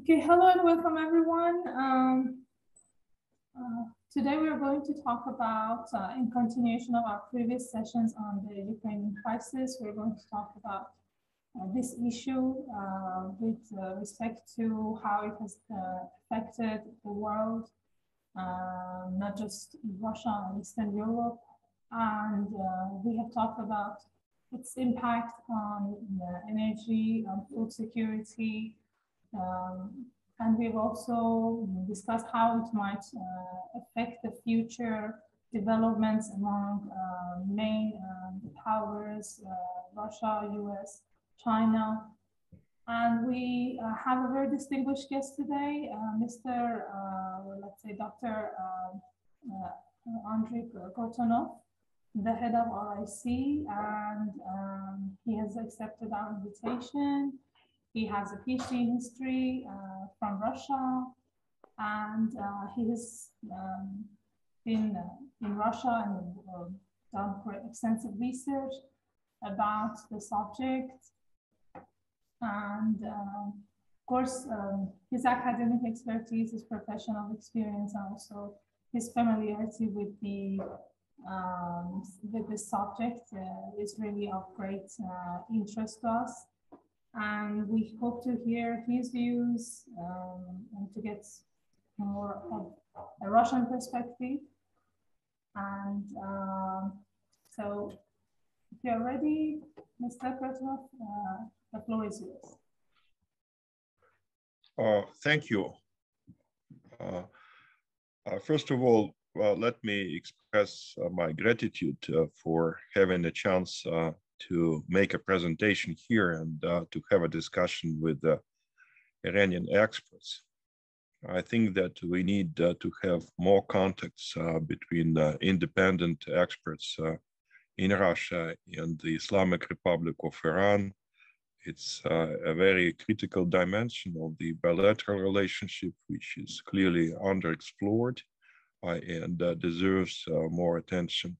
Okay, hello and welcome everyone. Today we are going to talk about, in continuation of our previous sessions on the Ukrainian crisis, we're going to talk about this issue with respect to how it has affected the world, not just Russia and Eastern Europe. And we have talked about its impact on energy, on food security, and we've also discussed how it might affect the future developments among main powers, Russia, US, China. And we have a very distinguished guest today, Mr. Let's say Dr. Andrey Kortunov, the head of RIC, and he has accepted our invitation. He has a PhD in history from Russia, and he has been in Russia and done extensive research about the subject. And of course, his academic expertise, his professional experience, and also his familiarity with the subject is really of great interest to us. And we hope to hear his views and to get more of a Russian perspective. And so if you're ready, Mr. Kortunov, the floor is yours. Thank you. First of all, let me express my gratitude for having a chance to make a presentation here and to have a discussion with the Iranian experts. I think that we need to have more contacts between independent experts in Russia and the Islamic Republic of Iran. It's a very critical dimension of the bilateral relationship, which is clearly underexplored and deserves more attention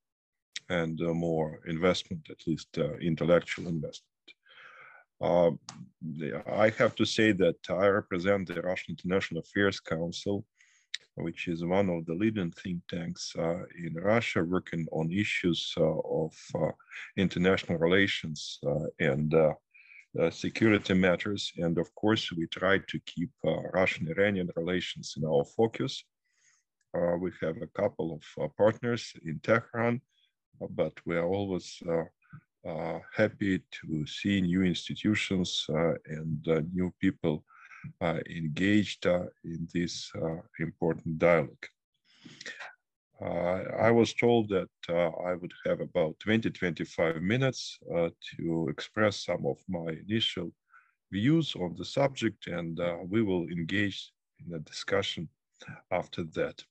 and more investment, at least intellectual investment. I have to say that I represent the Russian International Affairs Council, which is one of the leading think tanks in Russia working on issues of international relations and security matters. And of course, we try to keep Russian-Iranian relations in our focus. We have a couple of partners in Tehran, but we are always happy to see new institutions and new people engaged in this important dialogue. I was told that I would have about 20-25 minutes to express some of my initial views on the subject, and we will engage in a discussion after that.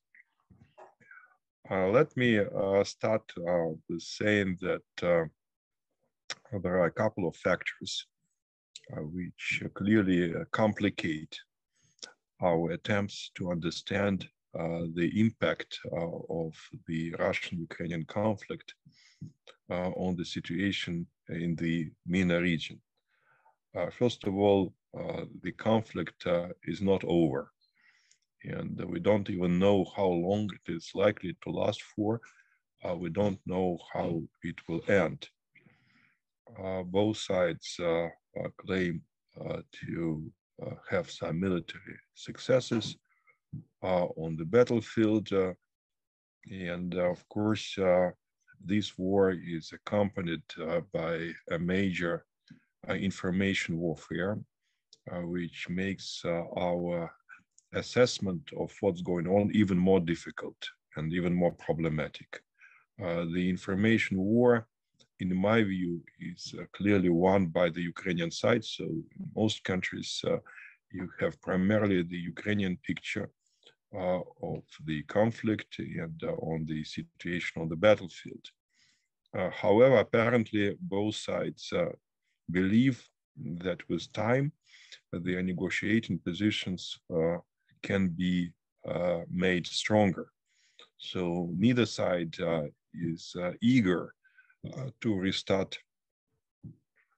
Let me start with saying that there are a couple of factors which clearly complicate our attempts to understand the impact of the Russian-Ukrainian conflict on the situation in the MENA region. First of all, the conflict is not over, and we don't even know how long it is likely to last for. We don't know how it will end. Both sides claim to have some military successes on the battlefield. And of course, this war is accompanied by a major information warfare, which makes our assessment of what's going on even more difficult and even more problematic. The information war, in my view, is clearly won by the Ukrainian side. So in most countries, you have primarily the Ukrainian picture of the conflict and on the situation on the battlefield. However, apparently both sides believe that with time, their negotiating positions can be made stronger. So neither side is eager to restart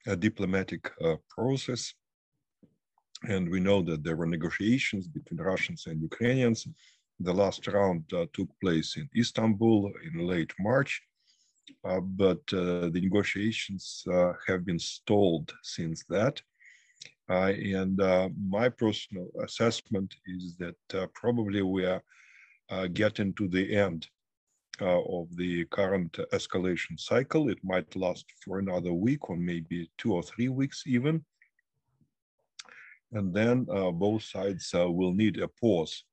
a diplomatic process. And we know that there were negotiations between Russians and Ukrainians. The last round took place in Istanbul in late March, but the negotiations have been stalled since that. And my personal assessment is that probably we are getting to the end of the current escalation cycle. It might last for another week or maybe 2 or 3 weeks even. And then both sides will need a pause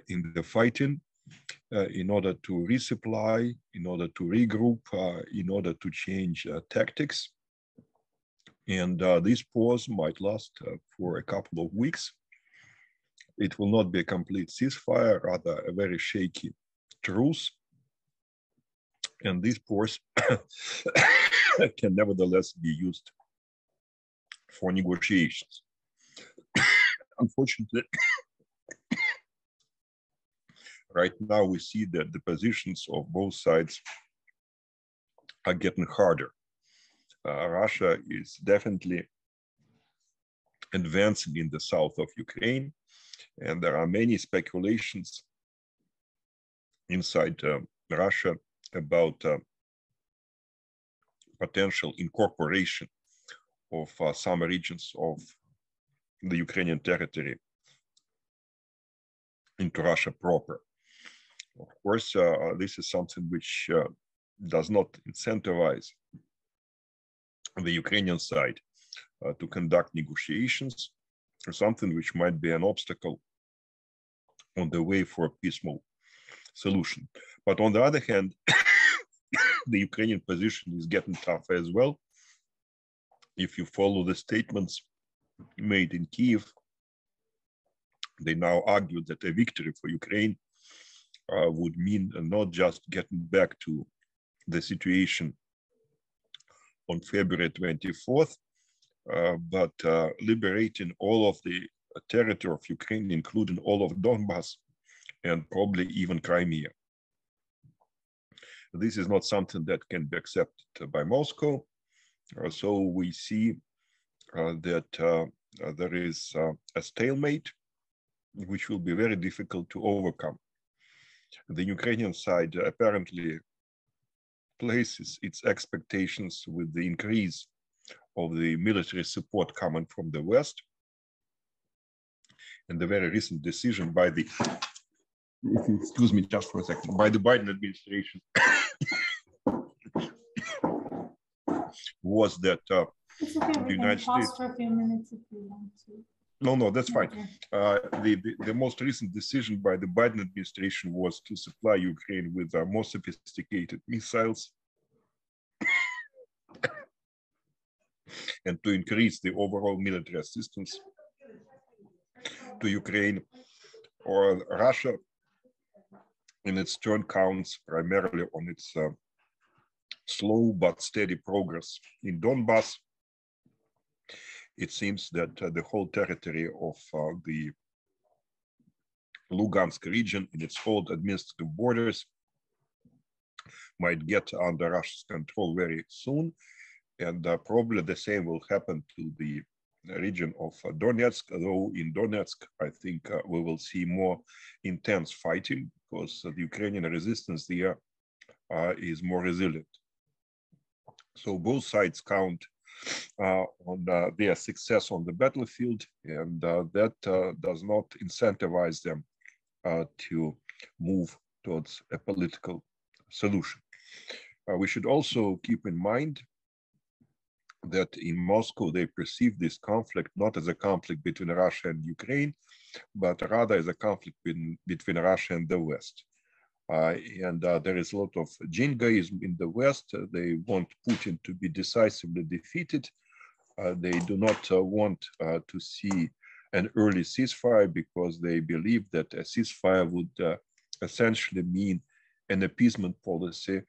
in the fighting in order to resupply, in order to regroup, in order to change tactics. And this pause might last for a couple of weeks. It will not be a complete ceasefire, rather a very shaky truce. And this pause can nevertheless be used for negotiations. Unfortunately, right now we see that the positions of both sides are getting harder. Russia is definitely advancing in the south of Ukraine, and there are many speculations inside Russia about potential incorporation of some regions of the Ukrainian territory into Russia proper. Of course, this is something which does not incentivize the Ukrainian side to conduct negotiations, or something which might be an obstacle on the way for a peaceful solution. But on the other hand, the Ukrainian position is getting tougher as well. If you follow the statements made in Kyiv, they now argue that a victory for Ukraine would mean not just getting back to the situation on February 24th, but liberating all of the territory of Ukraine, including all of Donbass and probably even Crimea. This is not something that can be accepted by Moscow. So we see that there is a stalemate, which will be very difficult to overcome. The Ukrainian side apparently places its expectations with the increase of the military support coming from the West. And the very recent decision by the, if you excuse me just for a second, by the Biden administration was that it's okay, the United States for a few minutes if you want to. No, that's fine. Okay. The most recent decision by the Biden administration was to supply Ukraine with more sophisticated missiles and to increase the overall military assistance to Ukraine. Or Russia, in its turn, counts primarily on its slow but steady progress in Donbass. It seems that the whole territory of the Lugansk region in its old administrative borders might get under Russia's control very soon. And probably the same will happen to the region of Donetsk, though in Donetsk, I think we will see more intense fighting because the Ukrainian resistance there is more resilient. So both sides count on their success on the battlefield, and that does not incentivize them to move towards a political solution. We should also keep in mind that in Moscow, they perceive this conflict not as a conflict between Russia and Ukraine, but rather as a conflict between Russia and the West. And there is a lot of jingoism in the West. They want Putin to be decisively defeated. They do not want to see an early ceasefire because they believe that a ceasefire would essentially mean an appeasement policy,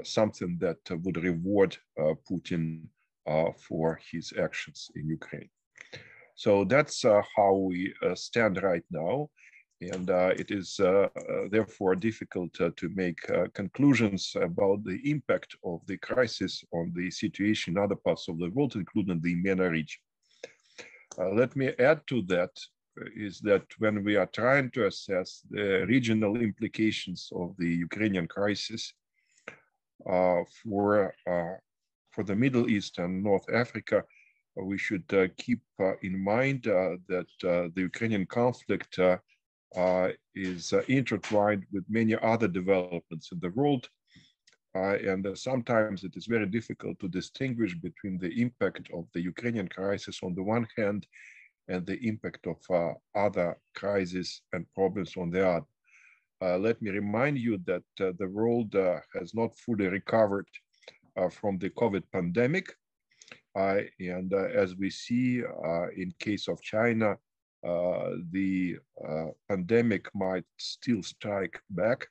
something that would reward Putin for his actions in Ukraine. So that's how we stand right now. And it is therefore difficult to make conclusions about the impact of the crisis on the situation in other parts of the world, including the MENA region. Let me add to that is that when we are trying to assess the regional implications of the Ukrainian crisis for the Middle East and North Africa, we should keep in mind that the Ukrainian conflict is intertwined with many other developments in the world. And sometimes it is very difficult to distinguish between the impact of the Ukrainian crisis on the one hand and the impact of other crises and problems on the other. Let me remind you that the world has not fully recovered from the COVID pandemic. And as we see in case of China, the pandemic might still strike back,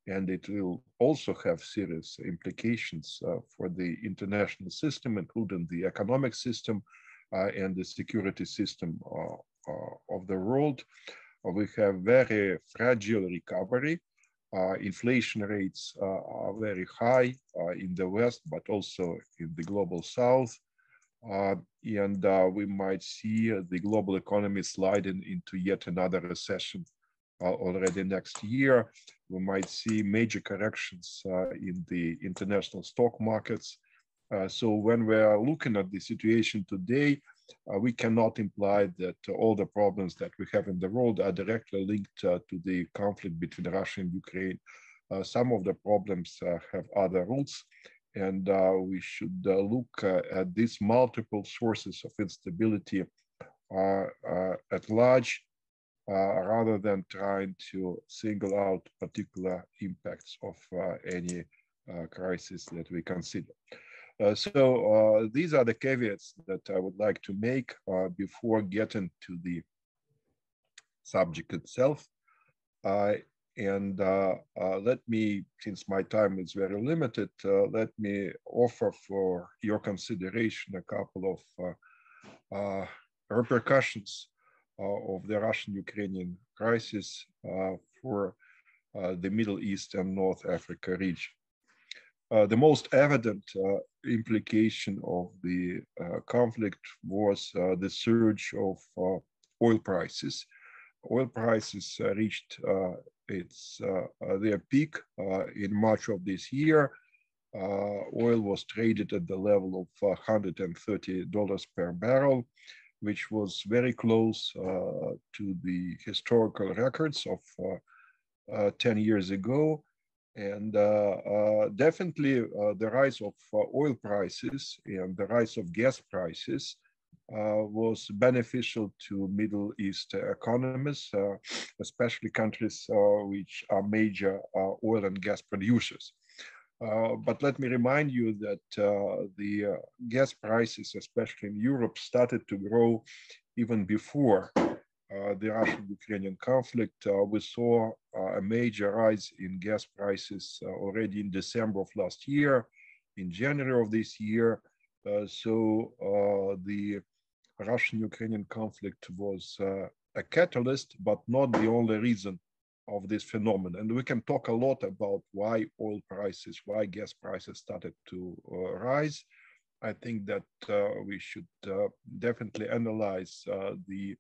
and it will also have serious implications for the international system, including the economic system and the security system of the world. We have very fragile recovery. Inflation rates are very high in the West, but also in the global South. And we might see the global economy sliding into yet another recession already next year. We might see major corrections in the international stock markets. So when we are looking at the situation today, we cannot imply that all the problems that we have in the world are directly linked to the conflict between Russia and Ukraine. Some of the problems have other roots, and we should look at these multiple sources of instability at large, rather than trying to single out particular impacts of any crisis that we consider. So these are the caveats that I would like to make before getting to the subject itself. And let me, since my time is very limited, let me offer for your consideration a couple of repercussions of the Russian-Ukrainian crisis for the Middle East and North Africa region. The most evident implication of the conflict was the surge of oil prices. Oil prices reached their peak in March of this year. Oil was traded at the level of $130 per barrel, which was very close to the historical records of 10 years ago. And definitely the rise of oil prices and the rise of gas prices was beneficial to Middle East economies, especially countries which are major oil and gas producers. But let me remind you that the gas prices, especially in Europe, started to grow even before the Russian-Ukrainian conflict. We saw a major rise in gas prices already in December of last year, in January of this year. So the Russian-Ukrainian conflict was a catalyst, but not the only reason of this phenomenon. And we can talk a lot about why oil prices, why gas prices started to rise. I think that we should definitely analyze the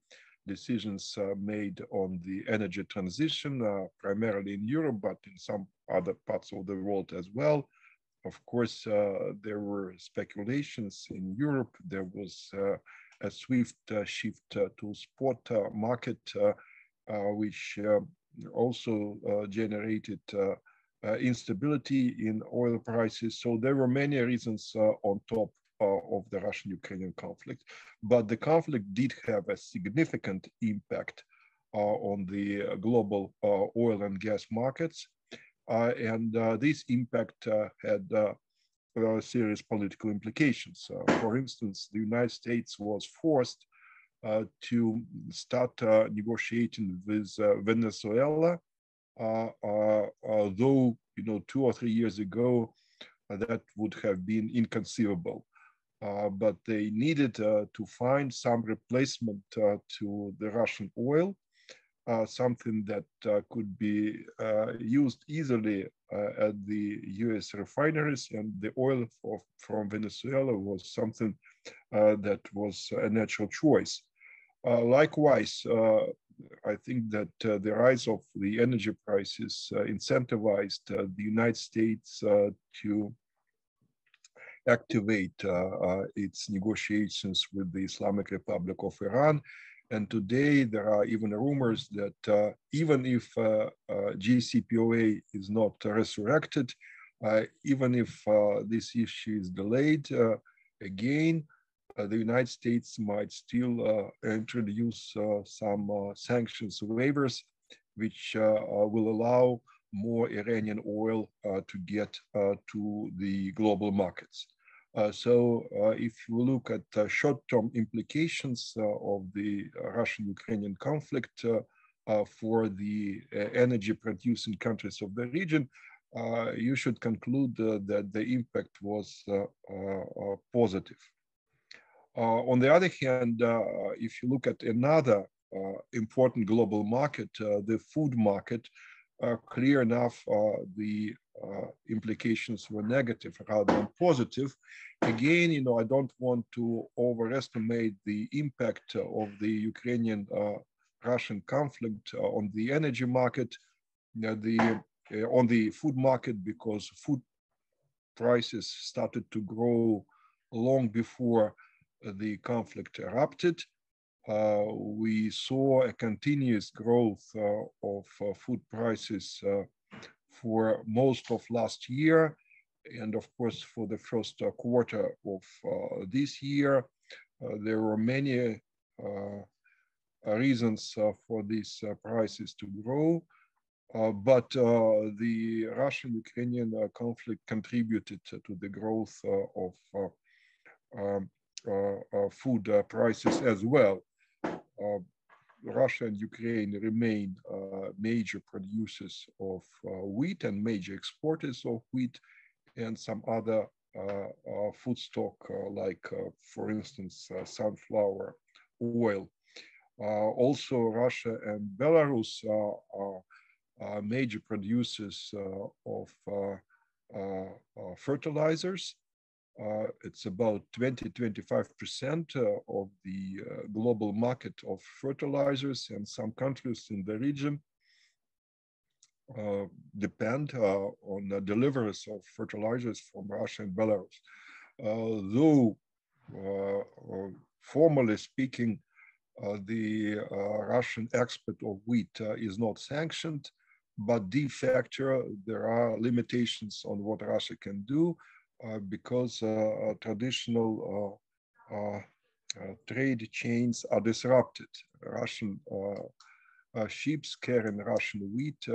decisions made on the energy transition, primarily in Europe, but in some other parts of the world as well. Of course, there were speculations in Europe. There was a swift shift to spot market, which also generated instability in oil prices. So there were many reasons on top of the Russian-Ukrainian conflict, but the conflict did have a significant impact on the global oil and gas markets, and this impact had serious political implications. For instance, the United States was forced to start negotiating with Venezuela, though 2 or 3 years ago that would have been inconceivable. But they needed to find some replacement to the Russian oil, something that could be used easily at the US refineries, and the oil from Venezuela was something that was a natural choice. Likewise, I think that the rise of the energy prices incentivized the United States to activate its negotiations with the Islamic Republic of Iran. And today there are even rumors that even if JCPOA is not resurrected, even if this issue is delayed again, the United States might still introduce some sanctions waivers, which will allow more Iranian oil to get to the global markets. So if you look at short-term implications of the Russian-Ukrainian conflict for the energy-producing countries of the region, you should conclude that the impact was positive. On the other hand, if you look at another important global market, the food market, clear enough, the implications were negative rather than positive. Again, I don't want to overestimate the impact of the Ukrainian-Russian conflict on the energy market, on the food market, because food prices started to grow long before the conflict erupted. We saw a continuous growth of food prices for most of last year. And of course, for the first quarter of this year, there were many reasons for these prices to grow. But the Russian-Ukrainian conflict contributed to the growth of food prices as well. Russia and Ukraine remain major producers of wheat and major exporters of wheat and some other food stock like, for instance, sunflower oil. Also, Russia and Belarus are major producers of fertilizers. It's about 20-25% of the global market of fertilizers, and some countries in the region depend on the deliveries of fertilizers from Russia and Belarus. Though, formally speaking, the Russian export of wheat is not sanctioned, but de facto there are limitations on what Russia can do. Because traditional trade chains are disrupted. Russian ships carrying Russian wheat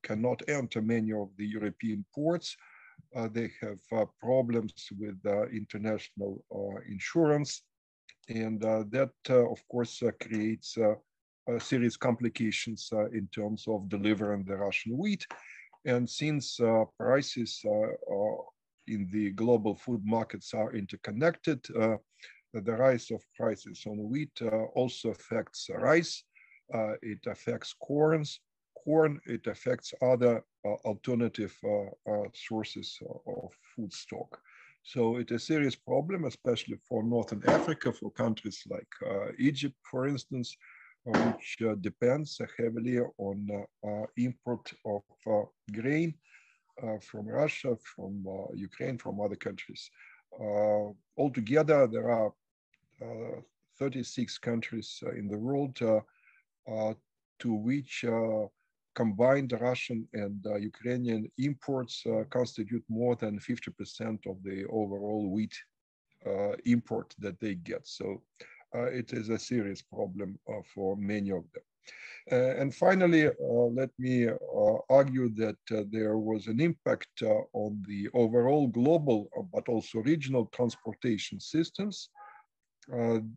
cannot enter many of the European ports. They have problems with international insurance. And that, of course, creates serious complications in terms of delivering the Russian wheat. And since prices in the global food markets are interconnected, the rise of prices on wheat also affects rice, it affects corn, it affects other alternative sources of food stock. So it's a serious problem, especially for Northern Africa, for countries like Egypt, for instance, which depends heavily on import of grain from Russia, from Ukraine, from other countries. Altogether, there are 36 countries in the world to which combined Russian and Ukrainian imports constitute more than 50% of the overall wheat import that they get. So it is a serious problem for many of them. And finally, let me argue that there was an impact on the overall global, but also regional transportation systems,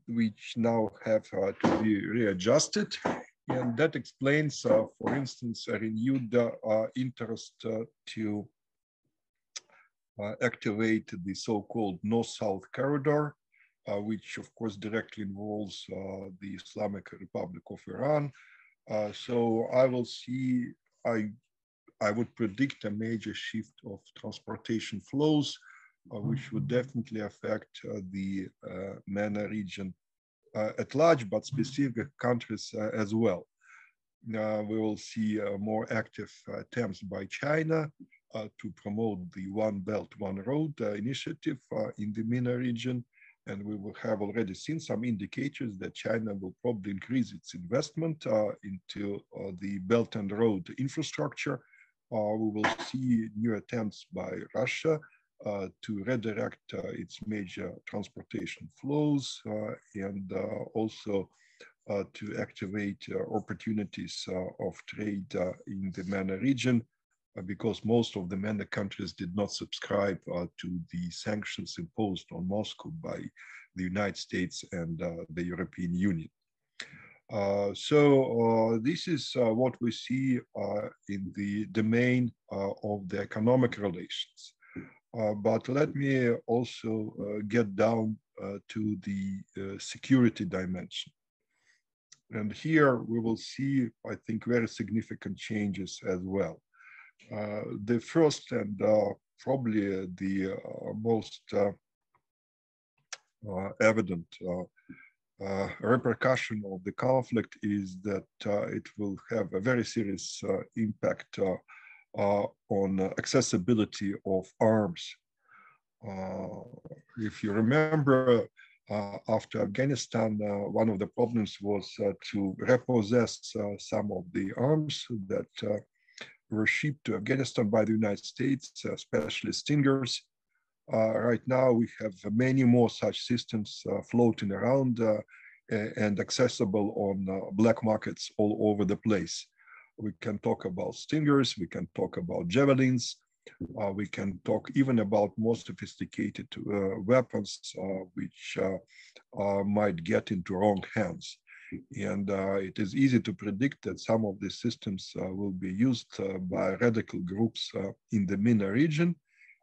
which now have to be readjusted. And that explains, for instance, a renewed interest to activate the so-called North-South corridor, which of course directly involves the Islamic Republic of Iran. So I will see, I would predict a major shift of transportation flows, which would definitely affect the MENA region at large, but specific countries as well. We will see more active attempts by China to promote the One Belt, One Road initiative in the MENA region. And we will have already seen some indicators that China will probably increase its investment into the Belt and Road infrastructure. We will see new attempts by Russia to redirect its major transportation flows and also to activate opportunities of trade in the MENA region, because most of the MENA countries did not subscribe to the sanctions imposed on Moscow by the United States and the European Union. So this is what we see in the domain of the economic relations. But let me also get down to the security dimension. And here we will see, I think, very significant changes as well. The first and probably the most evident repercussion of the conflict is that it will have a very serious impact on accessibility of arms. If you remember, after Afghanistan, one of the problems was to repossess some of the arms that were shipped to Afghanistan by the United States, especially Stingers. Right now, we have many more such systems floating around and accessible on black markets all over the place. We can talk about Stingers, we can talk about Javelins, we can talk even about more sophisticated weapons which might get into wrong hands. And it is easy to predict that some of these systems will be used by radical groups in the MENA region,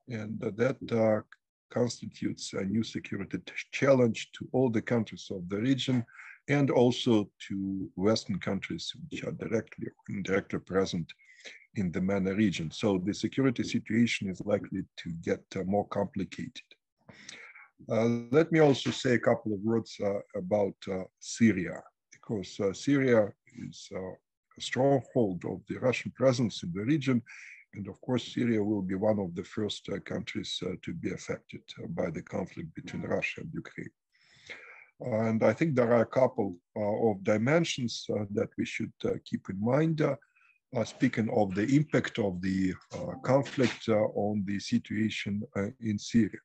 and that constitutes a new security challenge to all the countries of the region and also to Western countries which are directly or indirectly present in the MENA region. So the security situation is likely to get more complicated. Let me also say a couple of words about Syria, because Syria is a stronghold of the Russian presence in the region. And of course, Syria will be one of the first countries to be affected by the conflict between Russia and Ukraine. And I think there are a couple of dimensions that we should keep in mind. Speaking of the impact of the conflict on the situation in Syria.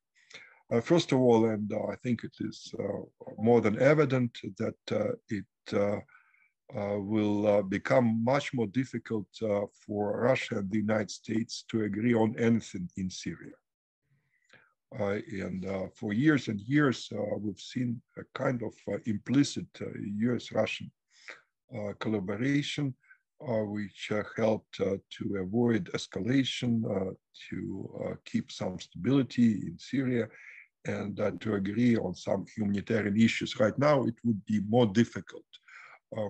First of all, and I think it is more than evident that it will become much more difficult for Russia and the United States to agree on anything in Syria. And for years and years, we've seen a kind of implicit US-Russian collaboration, which helped to avoid escalation, to keep some stability in Syria, and to agree on some humanitarian issues. Right now, it would be more difficult.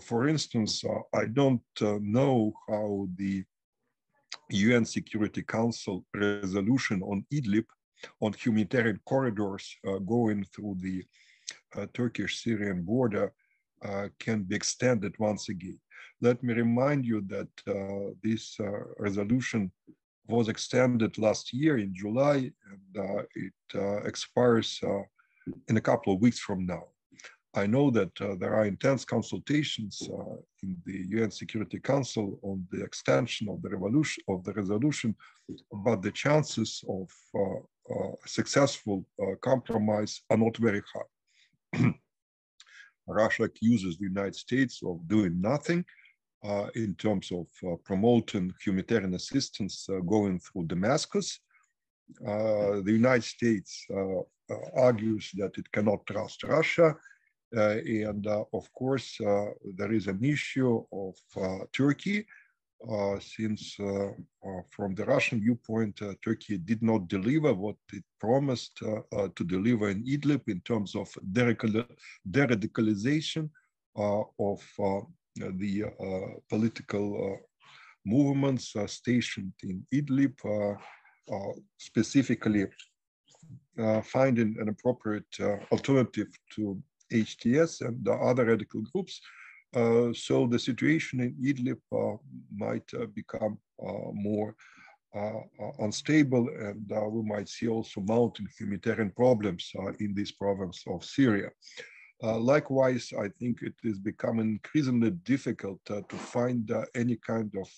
For instance, I don't know how the UN Security Council resolution on Idlib, on humanitarian corridors going through the Turkish-Syrian border can be extended once again. Let me remind you that this resolution was extended last year in July, and it expires in a couple of weeks from now. I know that there are intense consultations in the UN Security Council on the extension of the resolution, but the chances of successful compromise are not very high. Russia accuses the United States of doing nothing in terms of promoting humanitarian assistance going through Damascus. The United States argues that it cannot trust Russia. And of course, there is an issue of Turkey, since from the Russian viewpoint, Turkey did not deliver what it promised to deliver in Idlib in terms of de-radicalization of the political movements stationed in Idlib, specifically finding an appropriate alternative to HTS and other radical groups. So the situation in Idlib might become more unstable, and we might see also mounting humanitarian problems in this province of Syria. Likewise, I think it is becoming increasingly difficult to find any kind of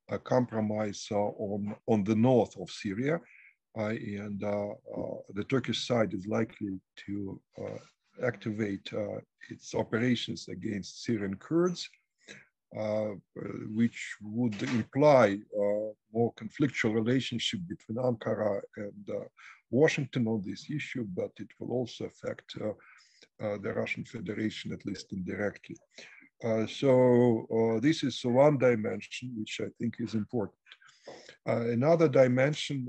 a compromise on the north of Syria, and the Turkish side is likely to activate its operations against Syrian Kurds, which would imply more conflictual relationship between Ankara and Washington on this issue, but it will also affect the Russian Federation, at least indirectly. So this is one dimension which I think is important. Another dimension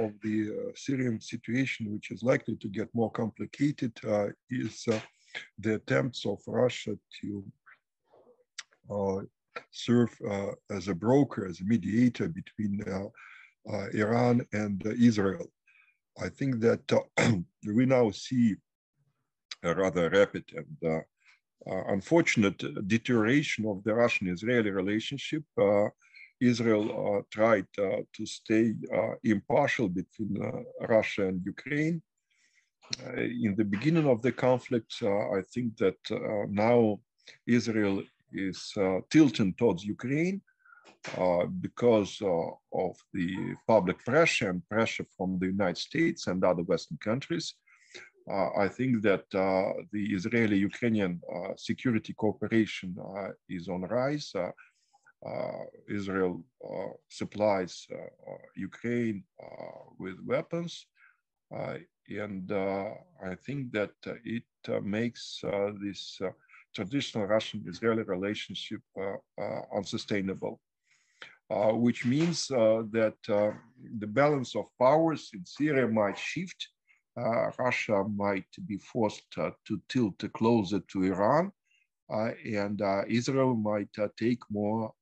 of the Syrian situation, which is likely to get more complicated, is the attempts of Russia to serve as a broker, as a mediator between Iran and Israel. I think that we now see a rather rapid and unfortunate deterioration of the Russian-Israeli relationship. Israel tried to stay impartial between Russia and Ukraine. In the beginning of the conflict, I think that now Israel is tilting towards Ukraine because of the public pressure and pressure from the United States and other Western countries. I think that the Israeli-Ukrainian security cooperation is on rise. Israel supplies Ukraine with weapons, and I think that it makes this traditional Russian-Israeli relationship unsustainable, which means that the balance of powers in Syria might shift. Russia might be forced to tilt closer to Iran, and Israel might take more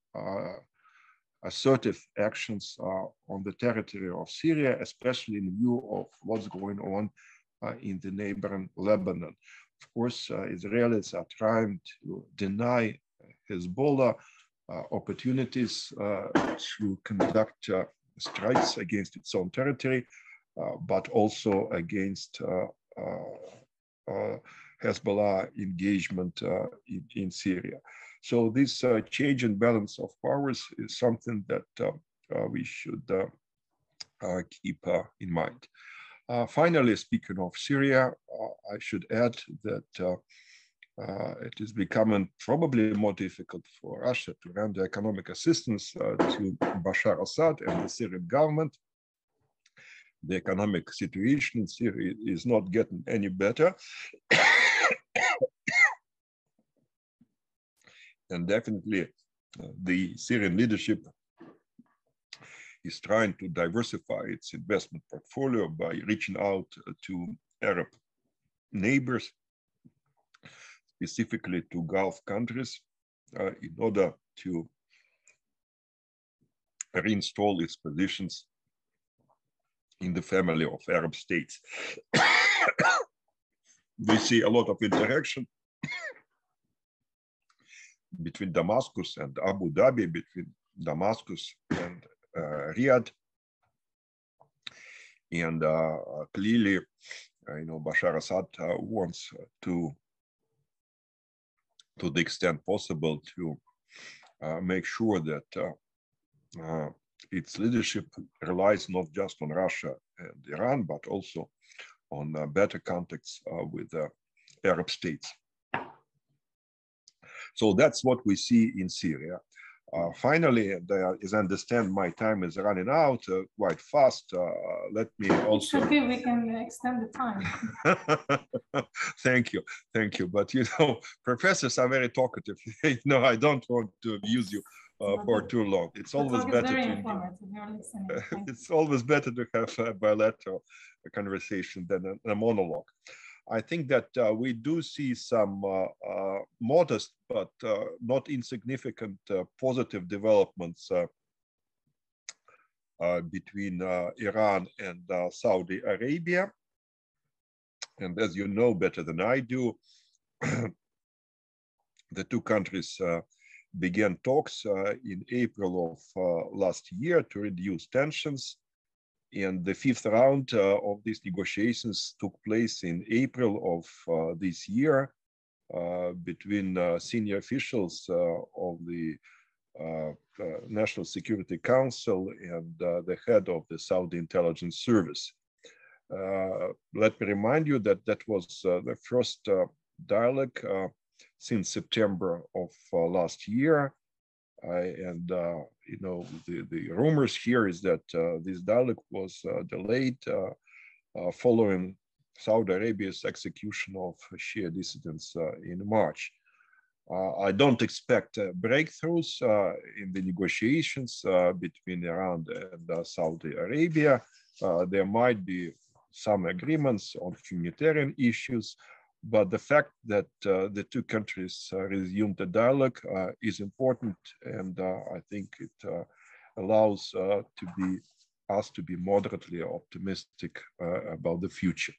assertive actions on the territory of Syria, especially in view of what's going on in the neighboring Lebanon. Of course, Israelis are trying to deny Hezbollah opportunities to conduct strikes against its own territory, but also against Hezbollah engagement in Syria. So this change in balance of powers is something that we should keep in mind. Finally, speaking of Syria, I should add that it is becoming probably more difficult for Russia to render economic assistance to Bashar Assad and the Syrian government. The economic situation in Syria is not getting any better. And definitely the Syrian leadership is trying to diversify its investment portfolio by reaching out to Arab neighbors, specifically to Gulf countries, in order to reinstall its positions in the family of Arab states. We see a lot of interaction between Damascus and Abu Dhabi, between Damascus and Riyadh. And clearly, Bashar Assad wants to the extent possible, to make sure that its leadership relies not just on Russia and Iran, but also on better contacts with Arab states. So that's what we see in Syria. Finally, as I understand, my time is running out quite fast. Let me also. It's okay, we can extend the time. Thank you. But professors are very talkative. I don't want to abuse you for too long. It's always better to. It's always better to have a bilateral conversation than a monologue. I think that we do see some modest but not insignificant positive developments between Iran and Saudi Arabia. And as you know better than I do, the two countries began talks in April of last year to reduce tensions. And the fifth round of these negotiations took place in April of this year between senior officials of the National Security Council and the head of the Saudi intelligence service. Let me remind you that that was the first dialogue since September of last year. And you know, the rumors here is that this dialogue was delayed following Saudi Arabia's execution of Shia dissidents in March. I don't expect breakthroughs in the negotiations between Iran and Saudi Arabia. There might be some agreements on humanitarian issues, but the fact that the two countries resumed the dialogue is important, and I think it allows us to be moderately optimistic about the future.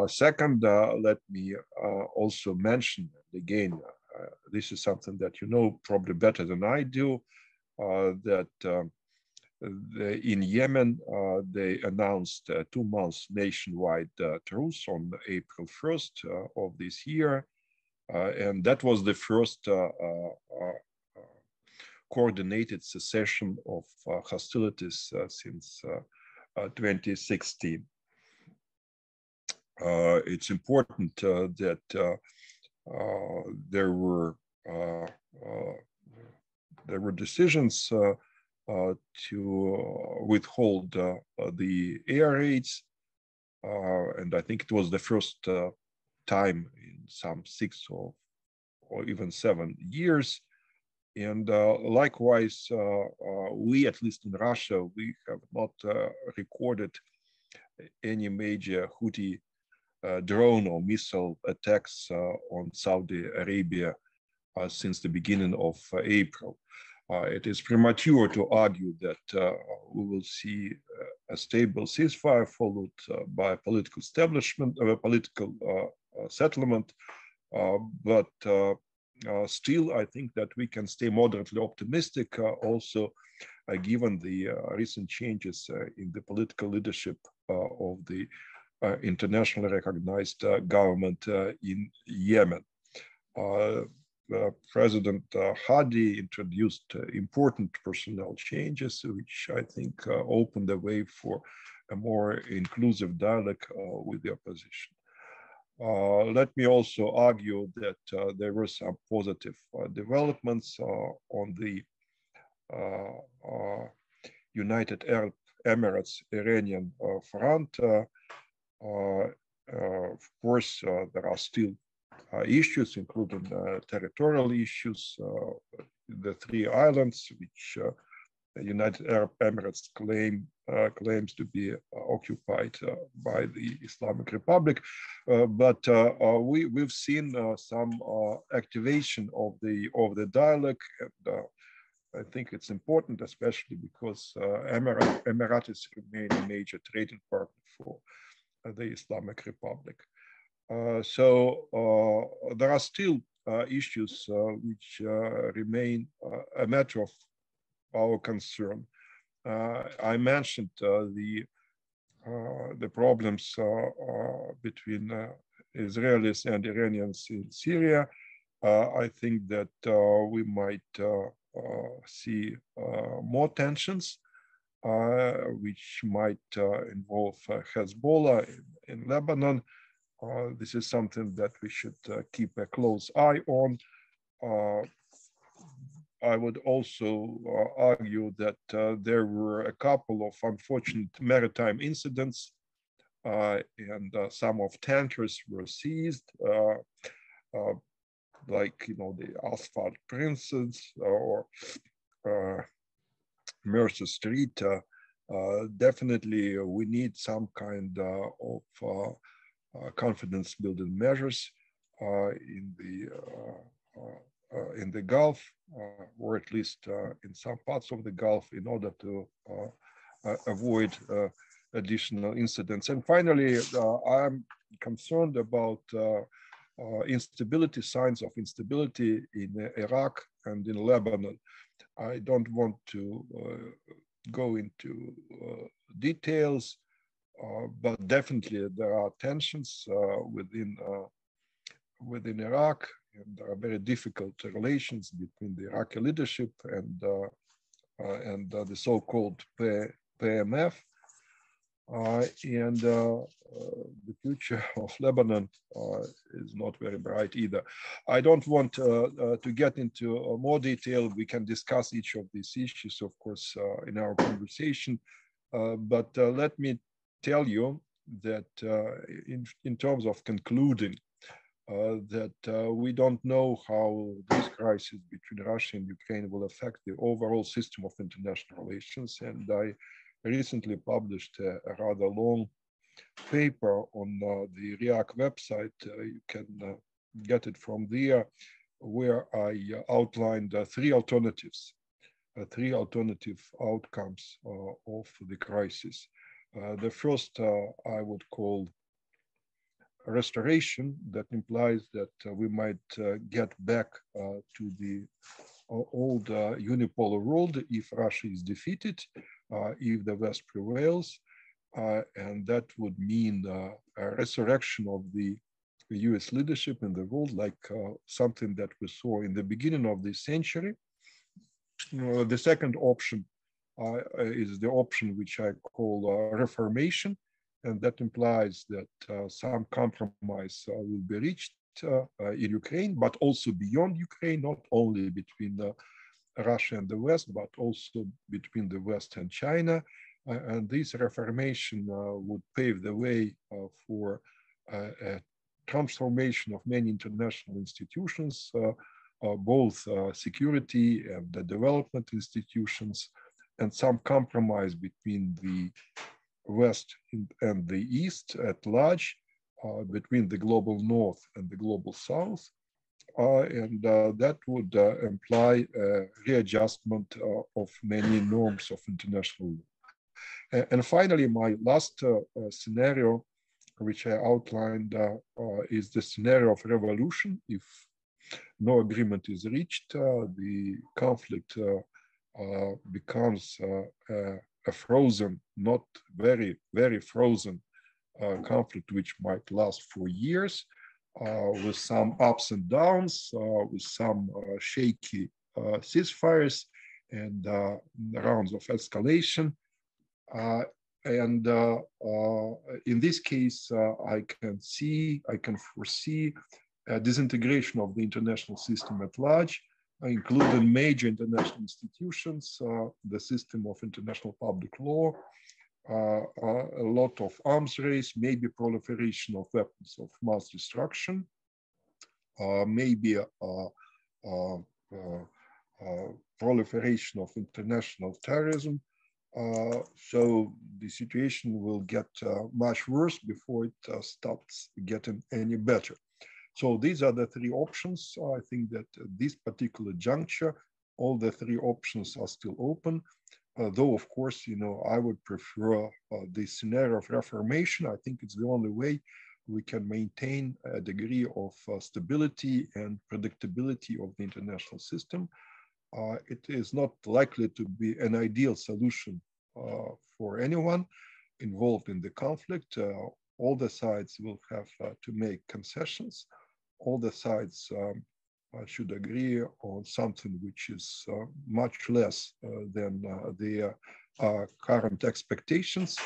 Second, let me also mention, again, this is something that you know probably better than I do, that in Yemen, they announced a 2-month nationwide truce on April 1st of this year. And that was the first coordinated cessation of hostilities since 2016. It's important that there were decisions to withhold the air raids, and I think it was the first time in some 6 or even 7 years. And likewise, we, at least in Russia, we have not recorded any major Houthi drone or missile attacks on Saudi Arabia since the beginning of April. It is premature to argue that we will see a stable ceasefire followed by a political establishment, a political settlement, but still, I think that we can stay moderately optimistic also given the recent changes in the political leadership of the internationally recognized government in Yemen. President Hadi introduced important personnel changes, which I think opened the way for a more inclusive dialogue with the opposition. Let me also argue that there were some positive developments on the United Arab Emirates Iranian front. Of course, there are still issues, including territorial issues, the 3 islands, which the United Arab Emirates claims to be occupied by the Islamic Republic. But we've seen some activation of the dialogue, and I think it's important, especially because Emiratis remain a major trading partner for the Islamic Republic. So there are still issues which remain a matter of our concern. I mentioned the problems between Israelis and Iranians in Syria. I think that we might see more tensions, which might involve Hezbollah in Lebanon. This is something that we should keep a close eye on. I would also argue that there were a couple of unfortunate maritime incidents, and some of tankers were seized, like the Asphalt Princess or Mercer Street. Definitely, we need some kind of confidence-building measures in the Gulf, or at least in some parts of the Gulf, in order to avoid additional incidents. And finally, I'm concerned about instability, signs of instability in Iraq and in Lebanon. I don't want to go into details, but definitely there are tensions within Iraq, and there are very difficult relations between the Iraqi leadership and the so-called PMF. And the future of Lebanon is not very bright either. I don't want to get into more detail. We can discuss each of these issues, of course, in our conversation. But let me tell you that in terms of concluding, that we don't know how this crisis between Russia and Ukraine will affect the overall system of international relations. And I recently published a rather long paper on the RIAC website. You can get it from there, where I outlined three alternatives, three alternative outcomes of the crisis. The first I would call restoration. That implies that we might get back to the old unipolar world if Russia is defeated, if the West prevails, and that would mean a resurrection of the US leadership in the world, like something that we saw in the beginning of this century. The second option is the option which I call reformation, and that implies that some compromise will be reached in Ukraine, but also beyond Ukraine, not only between Russia and the West, but also between the West and China. And this reformation would pave the way for a transformation of many international institutions, both security and the development institutions, and some compromise between the West and the East at large, between the global North and the global South. And that would imply a readjustment of many norms of international law. And finally, my last scenario, which I outlined, is the scenario of revolution. If no agreement is reached, the conflict becomes a frozen, not very, very frozen conflict, which might last for years, with some ups and downs, with some shaky ceasefires and rounds of escalation. And in this case, I can foresee a disintegration of the international system at large, including major international institutions, the system of international public law, a lot of arms race, maybe proliferation of weapons of mass destruction, maybe proliferation of international terrorism. So the situation will get much worse before it starts getting any better. So these are the three options. I think that at this particular juncture, all the three options are still open. Though, of course, I would prefer the scenario of reformation. I think it's the only way we can maintain a degree of stability and predictability of the international system. It is not likely to be an ideal solution for anyone involved in the conflict. All the sides will have to make concessions. All the sides should agree on something which is much less than their current expectations.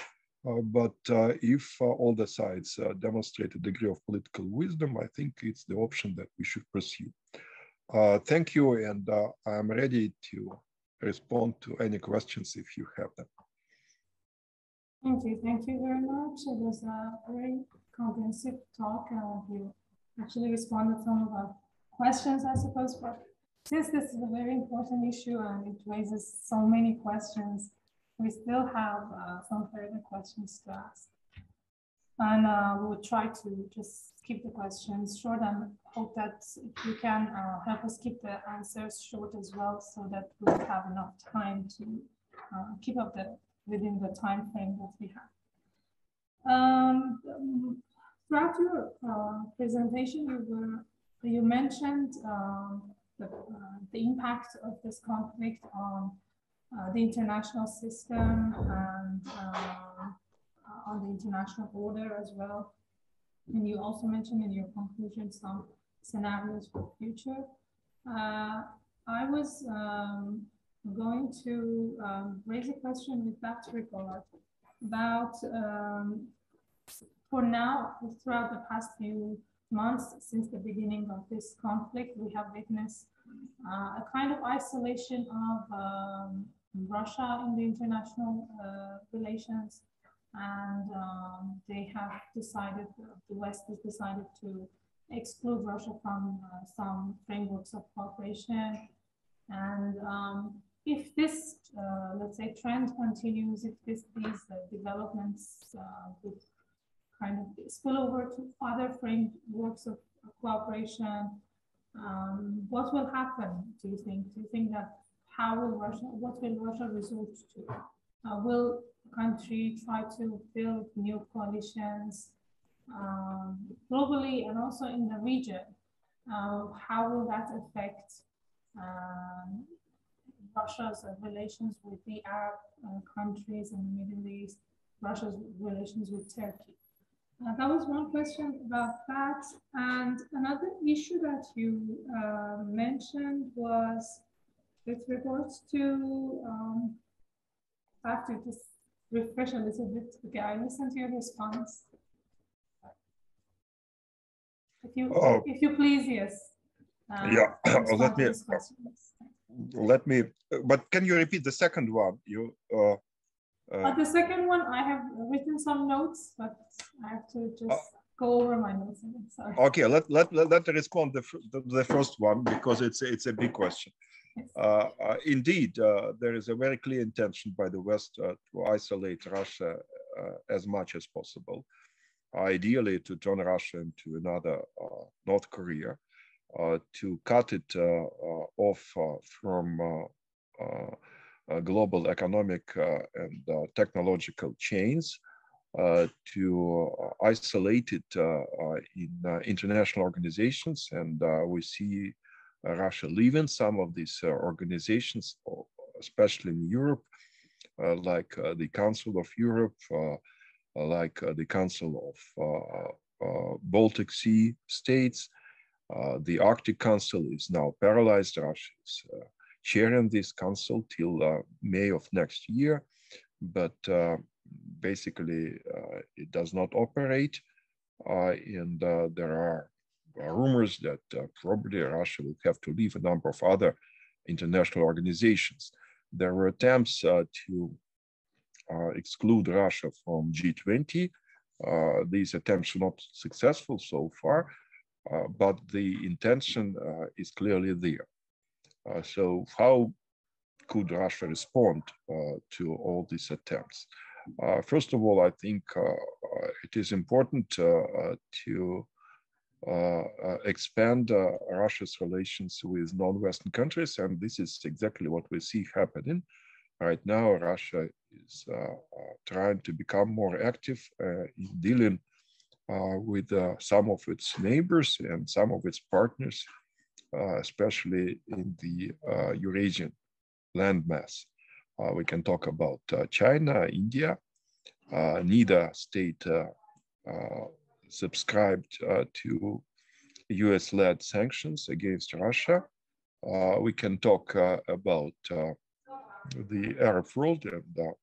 But if all the sides demonstrate a degree of political wisdom, I think it's the option that we should pursue. Thank you, and I'm ready to respond to any questions if you have them. Thank you very much. It was a very comprehensive talk. You actually responded to some of our questions, I suppose, but since this is a very important issue and it raises so many questions, we still have some further questions to ask. And we will try to just keep the questions short and hope that if you can help us keep the answers short as well, so that we'll have enough time to keep up within the time frame that we have. Throughout your presentation, you mentioned the impact of this conflict on the international system and on the international order as well. And you also mentioned in your conclusion some scenarios for the future. I was going to raise a question with that regard about, for now, throughout the past few months since the beginning of this conflict, we have witnessed a kind of isolation of Russia in the international relations, and they have decided, the West has decided to exclude Russia from some frameworks of cooperation. And if this, let's say, trend continues, if these developments would kind of spill over to other frameworks of cooperation, what will happen, do you think? Do you think that what will Russia resort to? Will the country try to build new coalitions globally and also in the region? How will that affect Russia's relations with the Arab countries in the Middle East, Russia's relations with Turkey? That was one question about that. And another issue that you mentioned was with regards to, I have to just refresh a little bit. Okay, I listened to your response. If you please, yes. Yeah, let me, but can you repeat the second one? The second one, I have written some notes, but I have to just go over my notes again. Sorry. Okay, let me respond to the first one because it's a big question. Yes. Indeed, there is a very clear intention by the West to isolate Russia as much as possible, ideally to turn Russia into another North Korea, to cut it off from global economic and technological chains, to isolate it in international organizations. And we see Russia leaving some of these organizations, especially in Europe, like the Council of Europe, like the Council of Baltic Sea states. The Arctic Council is now paralyzed. Russia is chairing this council till May of next year, but basically it does not operate. And there are rumors that probably Russia will have to leave a number of other international organizations. There were attempts to exclude Russia from G20. These attempts were not successful so far, but the intention is clearly there. So how could Russia respond to all these attempts? First of all, I think it is important to expand Russia's relations with non-Western countries, and this is exactly what we see happening. Right now, Russia is trying to become more active in dealing with some of its neighbors and some of its partners, especially in the Eurasian landmass. We can talk about China, India. Neither state subscribed to US-led sanctions against Russia. We can talk about the Arab world, and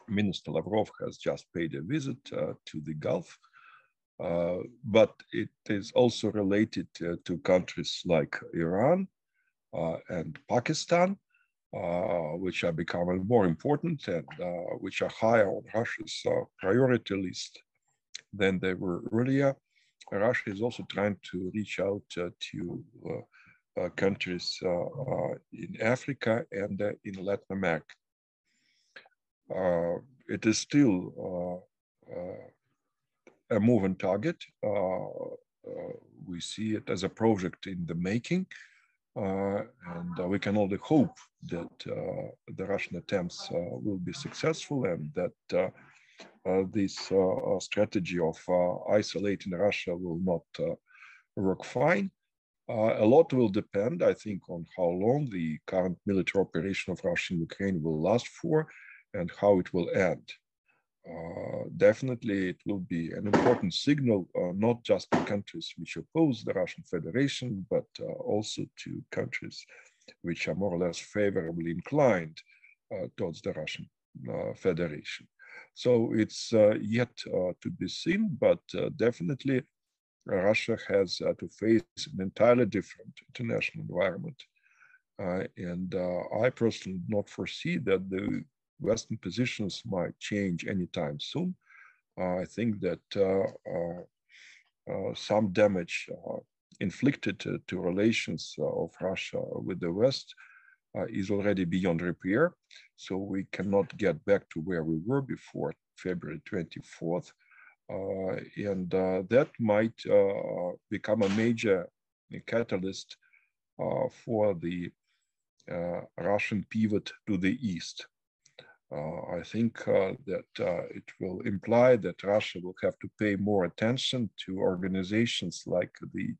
Minister Lavrov has just paid a visit to the Gulf. But it is also related to countries like Iran and Pakistan, which are becoming more important and which are higher on Russia's priority list than they were earlier. Russia is also trying to reach out to countries in Africa and in Latin America. It is still a moving target. We see it as a project in the making, and we can only hope that the Russian attempts will be successful and that this strategy of isolating Russia will not work fine. A lot will depend, I think, on how long the current military operation of Russia in Ukraine will last for and how it will end. Definitely, it will be an important signal, not just to countries which oppose the Russian Federation, but also to countries which are more or less favorably inclined towards the Russian Federation. So it's yet to be seen, but definitely Russia has to face an entirely different international environment. And I personally do not foresee that the Western positions might change anytime soon. I think that some damage inflicted to relations of Russia with the West is already beyond repair. So we cannot get back to where we were before February 24th. And that might become a major catalyst for the Russian pivot to the east. I think that it will imply that Russia will have to pay more attention to organizations like the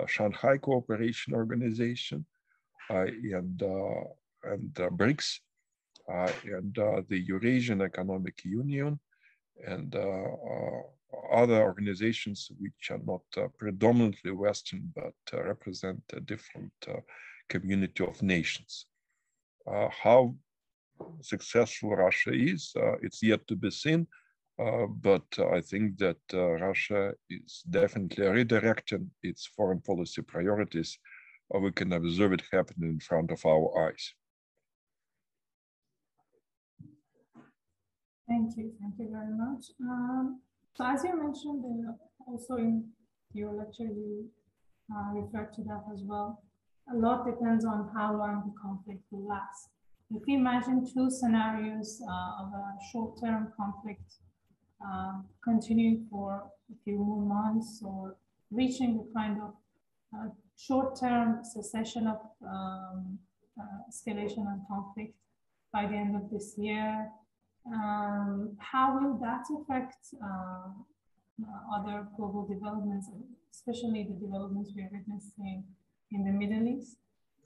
Shanghai Cooperation Organization and BRICS and the Eurasian Economic Union and other organizations which are not predominantly Western but represent a different community of nations. How successful Russia is, it's yet to be seen, but I think that Russia is definitely redirecting its foreign policy priorities. We can observe it happening in front of our eyes. Thank you very much. So as you mentioned, also in your lecture, you referred to that as well. A lot depends on how long the conflict will last. If we imagine two scenarios of a short-term conflict continuing for a few more months or reaching the kind of short-term cessation of escalation and conflict by the end of this year, how will that affect other global developments, especially the developments we are witnessing in the Middle East?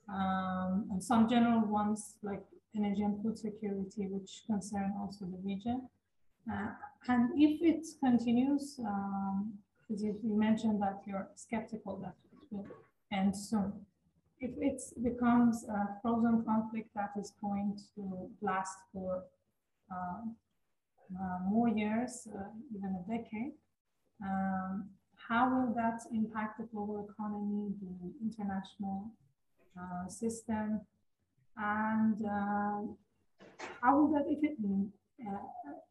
And some general ones like energy and food security, which concern also the region. And if it continues, because you mentioned that you're skeptical that it will end soon. If it becomes a frozen conflict that is going to last for more years, even a decade, how will that impact the global economy, the international system, and how will that, if it,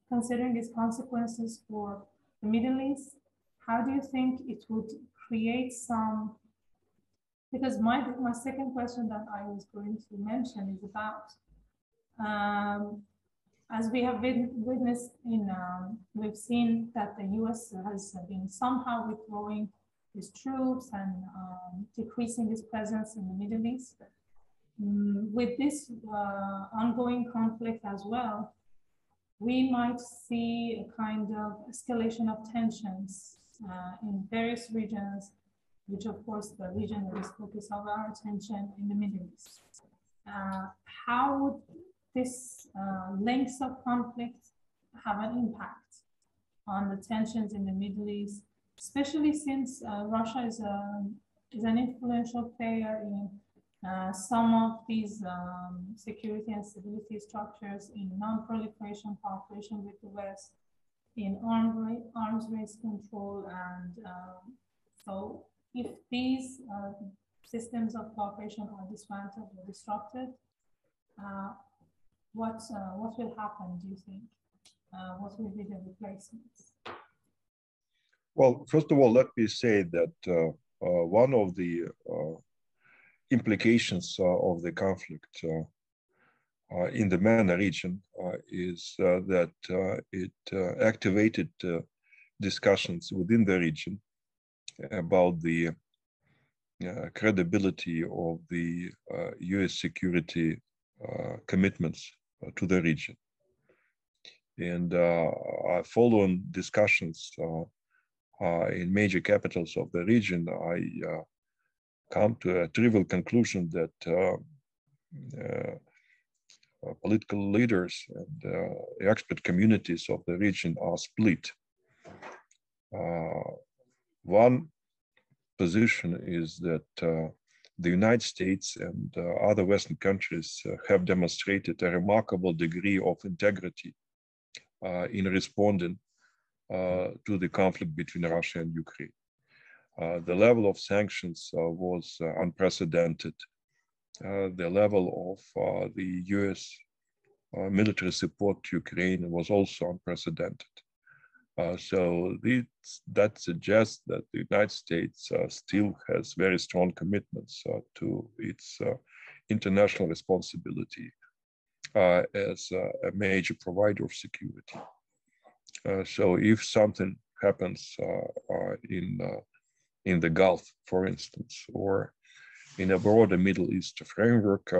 considering its consequences for the Middle East, how do you think it would create some, because my second question that I was going to mention is about, as we have witnessed we've seen that the US has been somehow withdrawing its troops and decreasing its presence in the Middle East. With this ongoing conflict as well, we might see a kind of escalation of tensions in various regions, which of course the region that is focus of our attention in the Middle East. How would this length of conflict have an impact on the tensions in the Middle East, especially since Russia is an influential player in some of these security and stability structures, in non-proliferation cooperation with the West, in arms race control, and so if these systems of cooperation are dismantled or disrupted, what will happen, do you think? What will be the replacements? Well, first of all, let me say that one of the implications of the conflict in the MENA region is that it activated discussions within the region about the credibility of the US security commitments to the region. And following discussions in major capitals of the region, I come to a trivial conclusion that political leaders and expert communities of the region are split. One position is that the United States and other Western countries have demonstrated a remarkable degree of integrity in responding to the conflict between Russia and Ukraine. The level of sanctions was unprecedented. The level of the US military support to Ukraine was also unprecedented. So that suggests that the United States still has very strong commitments to its international responsibility as a major provider of security. So if something happens in the Gulf, for instance, or in a broader Middle East framework,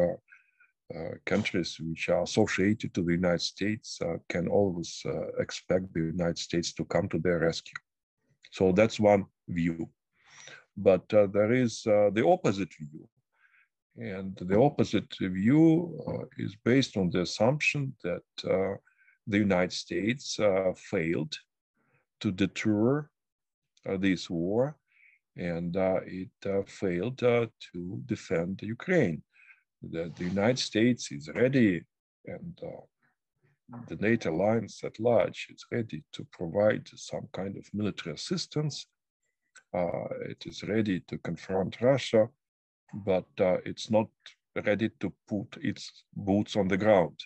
countries which are associated to the United States can always expect the United States to come to their rescue. So that's one view. But there is the opposite view. And the opposite view is based on the assumption that the United States failed to deter this war, and it failed to defend Ukraine. That the United States is ready, and the NATO alliance at large is ready to provide some kind of military assistance. It is ready to confront Russia, but it's not ready to put its boots on the ground.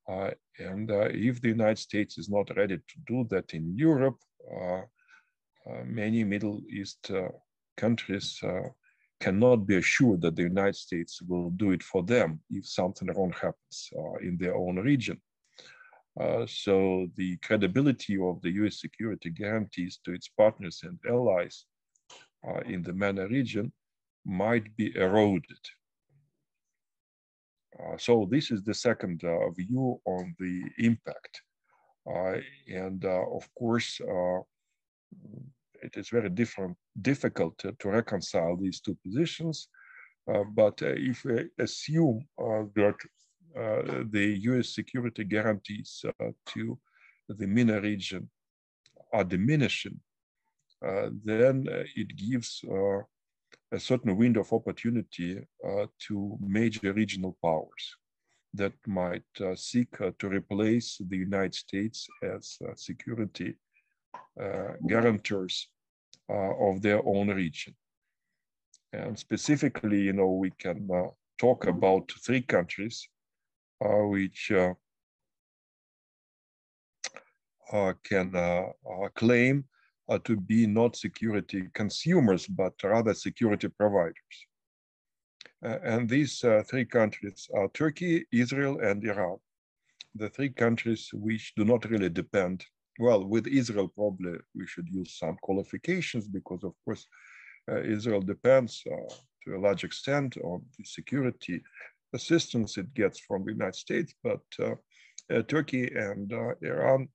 And if the United States is not ready to do that in Europe, many Middle East countries cannot be assured that the United States will do it for them if something wrong happens in their own region. So the credibility of the US security guarantees to its partners and allies in the MENA region might be eroded. So this is the second view on the impact. And of course, it is very difficult to reconcile these two positions. But if we assume that the US security guarantees to the MENA region are diminishing, then it gives a certain window of opportunity to major regional powers that might seek to replace the United States as security guarantors of their own region. And specifically, we can talk about three countries which can claim to be not security consumers, but rather security providers. And these three countries are Turkey, Israel, and Iran. The three countries which do not really depend. Well, with Israel, probably we should use some qualifications because, of course, Israel depends to a large extent on the security assistance it gets from the United States, but Turkey and Iran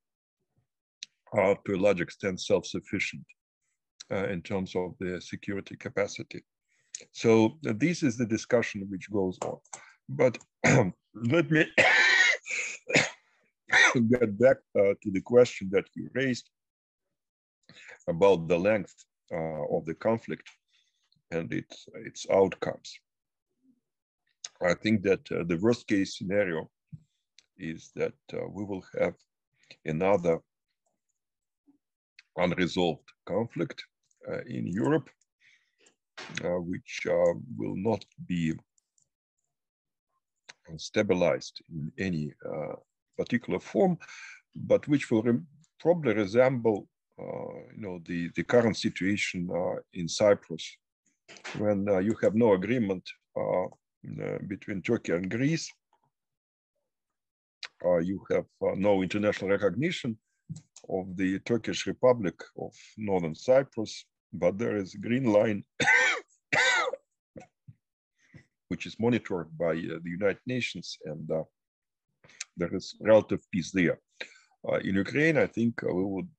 are to a large extent self-sufficient in terms of their security capacity. So this is the discussion which goes on. But let me get back to the question that you raised about the length of the conflict and its outcomes. I think that the worst case scenario is that we will have another unresolved conflict in Europe, which will not be stabilized in any particular form, but which will probably resemble the current situation in Cyprus, when you have no agreement between Turkey and Greece. You have no international recognition of the Turkish Republic of Northern Cyprus, but there is a green line which is monitored by the United Nations, and there is relative peace there. In Ukraine, I think we would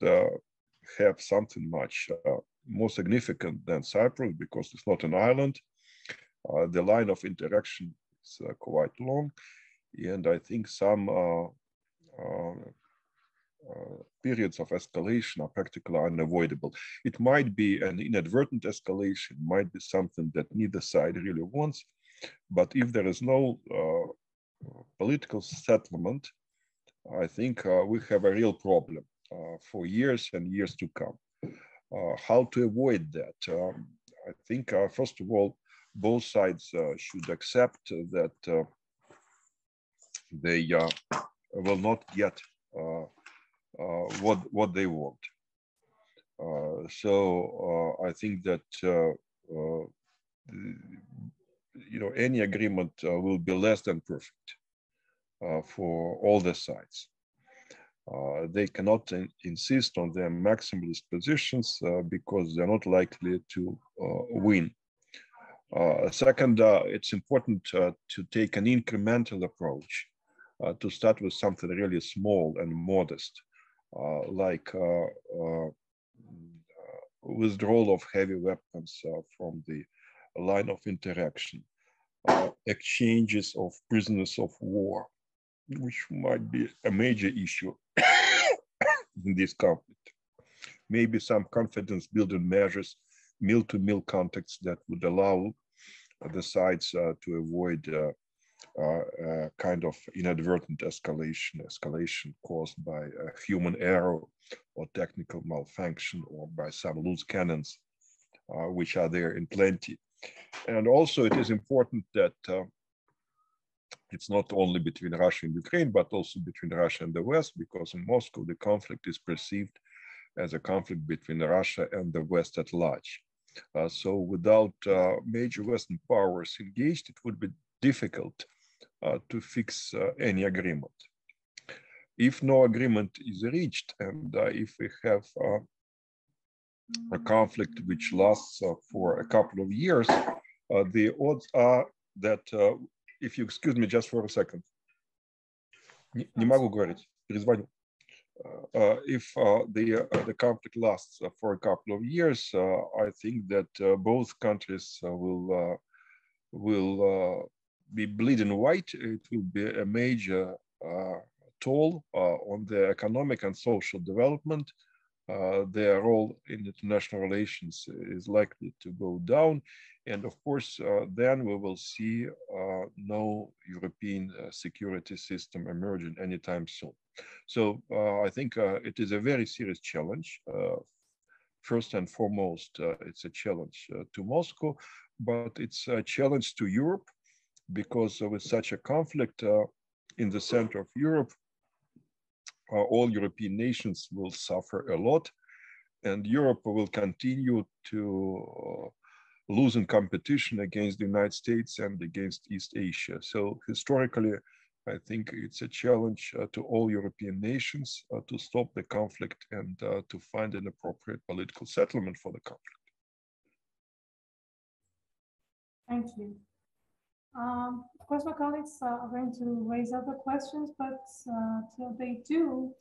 have something much more significant than Cyprus because it's not an island. The line of interaction is quite long, and I think some periods of escalation are practically unavoidable. It might be an inadvertent escalation, might be something that neither side really wants, but if there is no political settlement, I think we have a real problem for years and years to come. How to avoid that? I think, first of all, both sides should accept that they will not get what they want. So I think that any agreement will be less than perfect for all the sides. They cannot insist on their maximalist positions because they're not likely to win. Second, it's important to take an incremental approach, to start with something really small and modest, like withdrawal of heavy weapons from the line of interaction, exchanges of prisoners of war, which might be a major issue in this conflict. Maybe some confidence building measures, mill-to-mill contacts that would allow the sides to avoid kind of inadvertent escalation caused by a human error or technical malfunction or by some loose cannons, which are there in plenty. And also it is important that it's not only between Russia and Ukraine, but also between Russia and the West, because in Moscow, the conflict is perceived as a conflict between Russia and the West at large. So without major Western powers engaged, it would be difficult to fix any agreement. If no agreement is reached, and if we have a conflict which lasts for a couple of years, the odds are that, if you excuse me just for a second, не могу говорить, перезвоню. If the conflict lasts for a couple of years, I think that both countries will be bleeding white. It will be a major toll on their economic and social development. Their role in international relations is likely to go down. And of course, then we will see no European security system emerging anytime soon. So I think it is a very serious challenge. First and foremost, it's a challenge to Moscow, but it's a challenge to Europe, because with such a conflict in the center of Europe, all European nations will suffer a lot, and Europe will continue to lose in competition against the United States and against East Asia. So historically, I think it's a challenge to all European nations to stop the conflict and to find an appropriate political settlement for the conflict. Thank you. Of course, my colleagues are going to raise other questions, but till they do,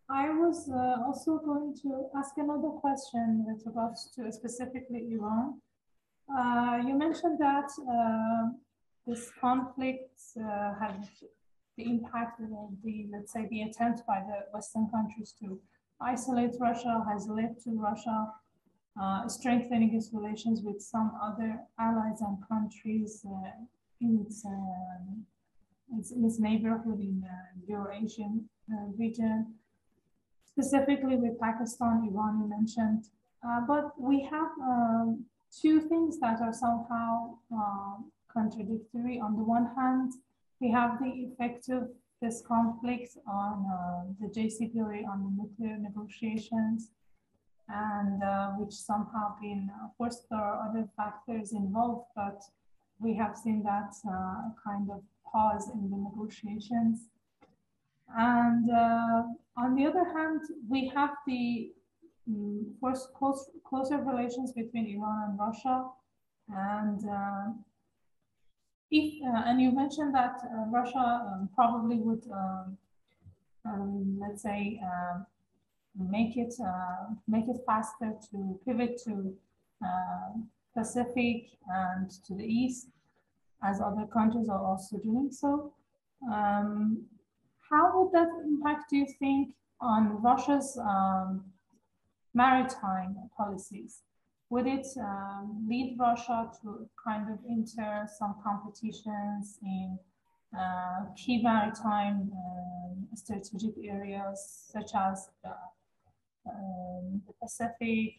I was also going to ask another question with regards to specifically Iran. You mentioned that this conflict had the impact of the, let's say, the attempt by the Western countries to isolate Russia has led to Russia strengthening its relations with some other allies and countries in its neighborhood in the Eurasian region, specifically with Pakistan, Iran, you mentioned. But we have two things that are somehow contradictory. On the one hand, we have the effect of this conflict on the JCPOA, on the nuclear negotiations, and which somehow been, of course, there are other factors involved, but we have seen that kind of pause in the negotiations. And on the other hand, we have the first closer relations between Iran and Russia, and and you mentioned that Russia probably would let's say, make it faster to pivot to Pacific and to the east, as other countries are also doing so. How would that impact, do you think, on Russia's maritime policies? Would it lead Russia to kind of enter some competitions in key maritime strategic areas, such as the Pacific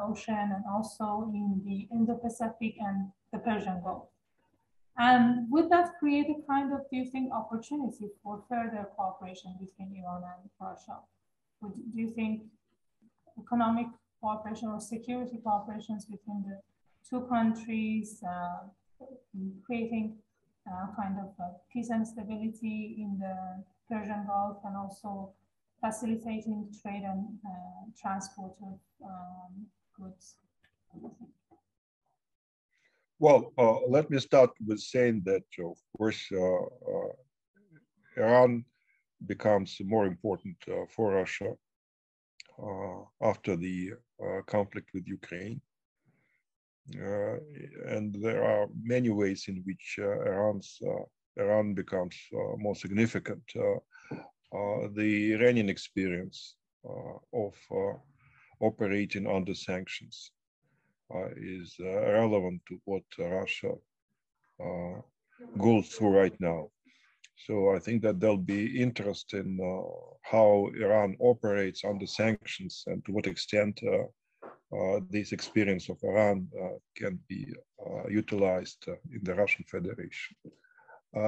Ocean, and also in the Indo-Pacific and the Persian Gulf? And would that create a kind of, do you think, opportunity for further cooperation between Iran and Russia? Do you think economic cooperation or security cooperations between the two countries, creating kind of peace and stability in the Persian Gulf, and also facilitating trade and transport of goods? Well, let me start with saying that, of course, Iran becomes more important for Russia after the conflict with Ukraine. And there are many ways in which Iran becomes more significant. The Iranian experience of operating under sanctions is relevant to what Russia goes through right now. So I think that there'll be interest in how Iran operates under sanctions and to what extent this experience of Iran can be utilized in the Russian Federation.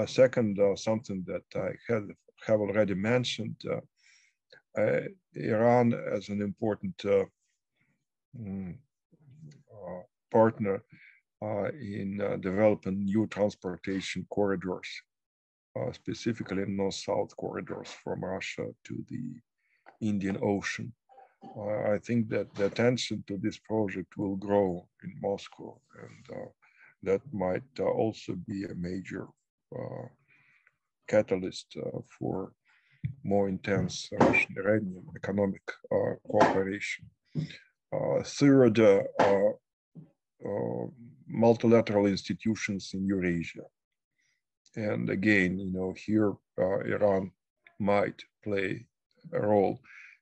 Second, something that I have already mentioned, Iran as an important partner in developing new transportation corridors, specifically north-south corridors from Russia to the Indian Ocean. I think that the attention to this project will grow in Moscow, and that might also be a major catalyst for more intense Russian-Iranian economic cooperation. Third, multilateral institutions in Eurasia. And again, here Iran might play a role.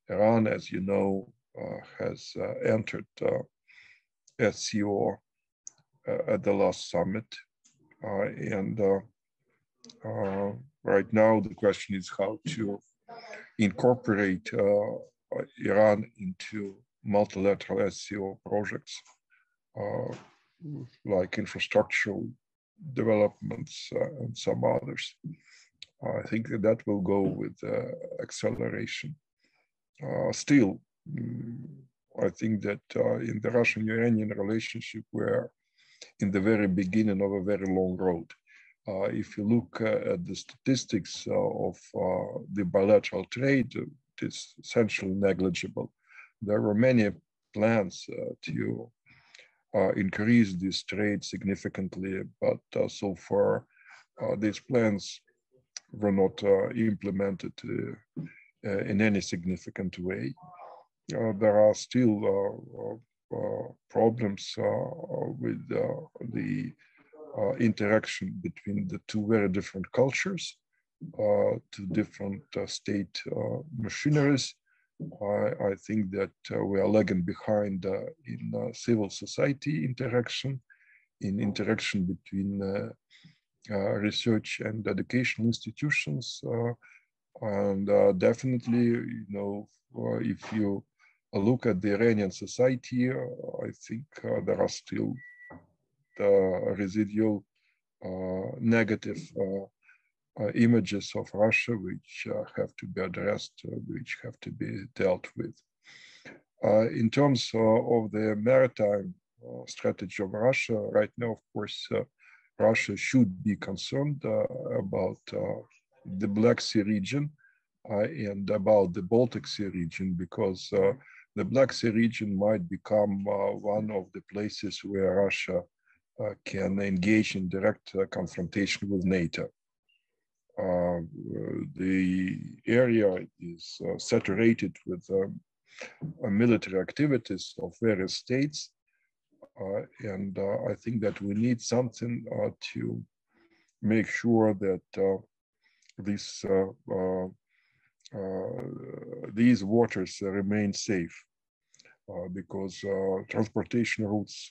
Iran, as you know, has entered SCO at the last summit. And right now, the question is how to incorporate Iran into multilateral SCO projects, like infrastructural developments and some others. I think that will go with acceleration. Still, I think that in the Russian-Iranian relationship, we're in the very beginning of a very long road. If you look at the statistics of the bilateral trade, it is essentially negligible. There were many plans to increase this trade significantly, but so far these plans were not implemented in any significant way. There are still problems with the interaction between the two very different cultures, two different state machineries. I think that we are lagging behind in civil society interaction, in interaction between research and educational institutions. And definitely, if you look at the Iranian society, I think there are still residual negative images of Russia which have to be addressed, which have to be dealt with. In terms of the maritime strategy of Russia, right now, of course, Russia should be concerned about the Black Sea region and about the Baltic Sea region, because the Black Sea region might become one of the places where Russia can engage in direct confrontation with NATO. the area is saturated with military activities of various states. And I think that we need something to make sure that these waters remain safe, because transportation routes,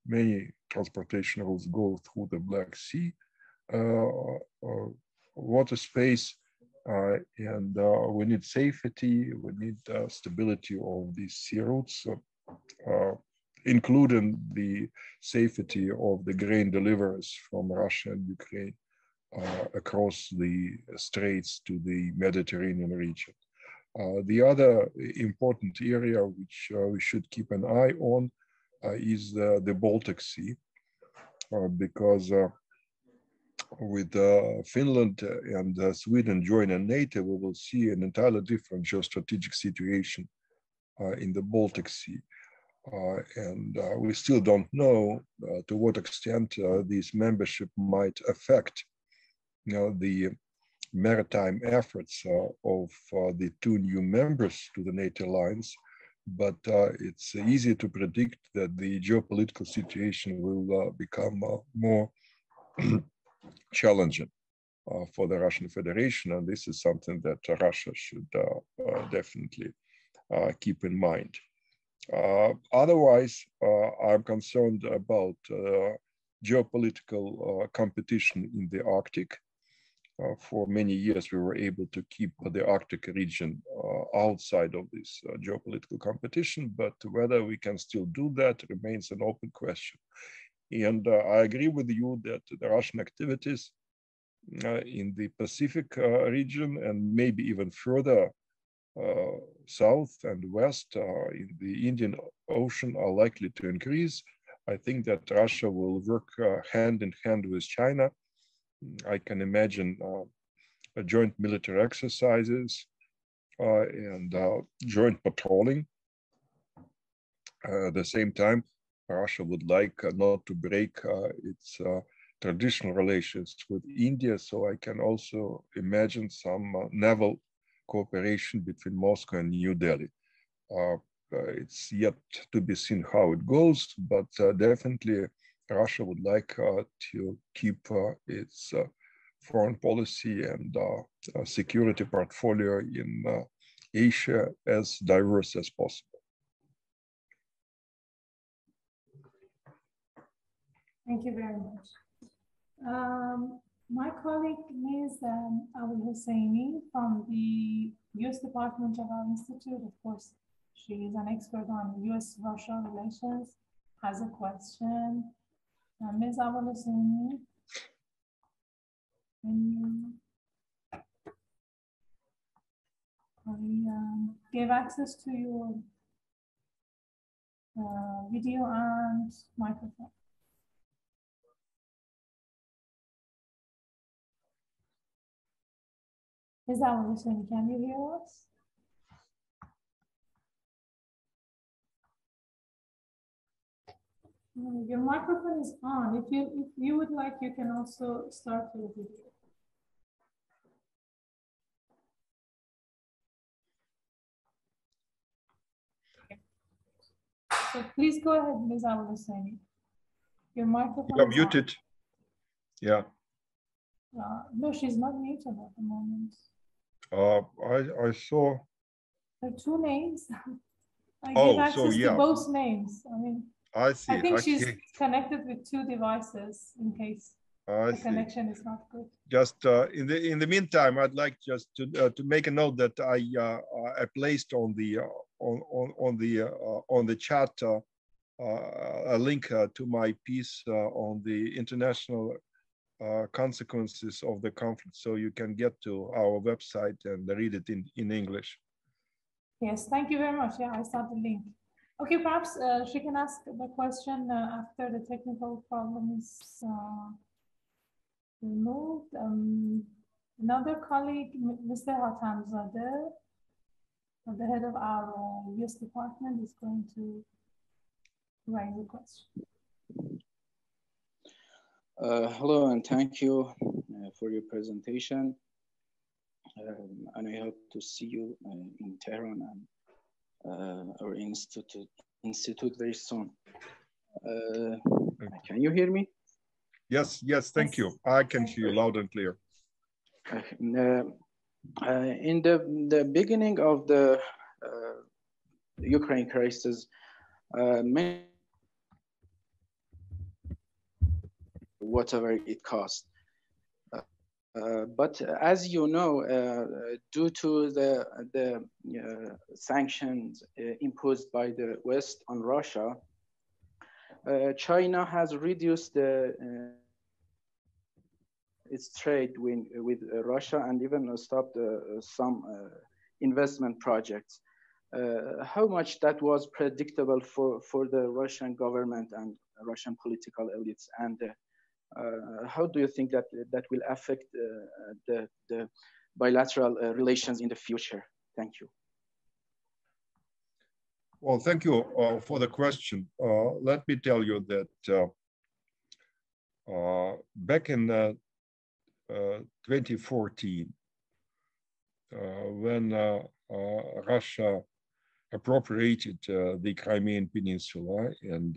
many transportation routes go through the Black Sea water space, and we need safety, we need stability of these sea routes, including the safety of the grain deliveries from Russia and Ukraine across the straits to the Mediterranean region. The other important area which we should keep an eye on is the Baltic Sea, because with Finland and Sweden joining NATO, we will see an entirely different geostrategic situation in the Baltic Sea. And we still don't know to what extent this membership might affect the maritime efforts of the two new members to the NATO alliance. But it's easy to predict that the geopolitical situation will become more challenging for the Russian Federation, and this is something that Russia should definitely keep in mind. Otherwise, I'm concerned about geopolitical competition in the Arctic. For many years, we were able to keep the Arctic region outside of this geopolitical competition, but whether we can still do that remains an open question. And I agree with you that the Russian activities in the Pacific region and maybe even further south and west in the Indian Ocean are likely to increase. I think that Russia will work hand in hand with China. I can imagine joint military exercises and joint patrolling. At the same time, Russia would like not to break its traditional relations with India, so I can also imagine some naval cooperation between Moscow and New Delhi. It's yet to be seen how it goes, but definitely Russia would like to keep its foreign policy and security portfolio in Asia as diverse as possible. Thank you very much. My colleague, Ms. Abul Husseini from the U.S. Department of our Institute, of course, she is an expert on U.S.-Russia relations, has a question. Ms. Abul Husseini, can you give access to your video and microphone? Ms. Abul Husseini, can you hear us? Your microphone is on. If you would like, you can also start your video. So please go ahead, Ms. Abul Husseini. Your microphone You're is muted. On. Yeah. No, she's not muted at the moment. I saw. There are two names. I give access to both names. I mean, I see. I think she's connected with two devices in case the connection is not good. Just in the meantime, I'd like just to make a note that I placed on the chat a link to my piece on the international consequences of the conflict, so you can get to our website and read it in English. Yes, thank you very much. Yeah, I saw the link. Okay, perhaps she can ask the question after the technical problem is removed. Another colleague, Mr. Hatamzadeh, the head of our U.S. department, is going to raise a question. Hello, and thank you for your presentation. And I hope to see you in Tehran and our institute very soon. Can you hear me? Yes, yes, thank you. I can hear you loud and clear. In the beginning of the Ukraine crisis, many, whatever it cost. But as you know, due to the sanctions imposed by the West on Russia, China has reduced its trade with Russia and even stopped some investment projects. How much that was predictable for the Russian government and Russian political elites, and how do you think that will affect the bilateral relations in the future? Thank you. Well, thank you for the question. Let me tell you that back in 2014, when Russia appropriated the Crimean Peninsula and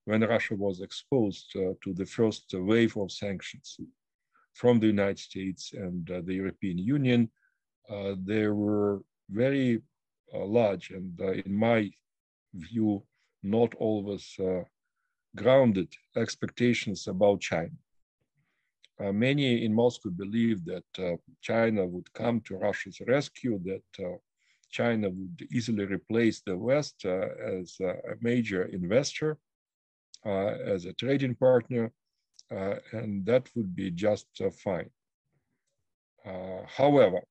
when Russia was exposed to the first wave of sanctions from the United States and the European Union, there were very large and, in my view, not always grounded expectations about China. Many in Moscow believed that China would come to Russia's rescue, that China would easily replace the West as a major investor, as a trading partner, and that would be just fine. However,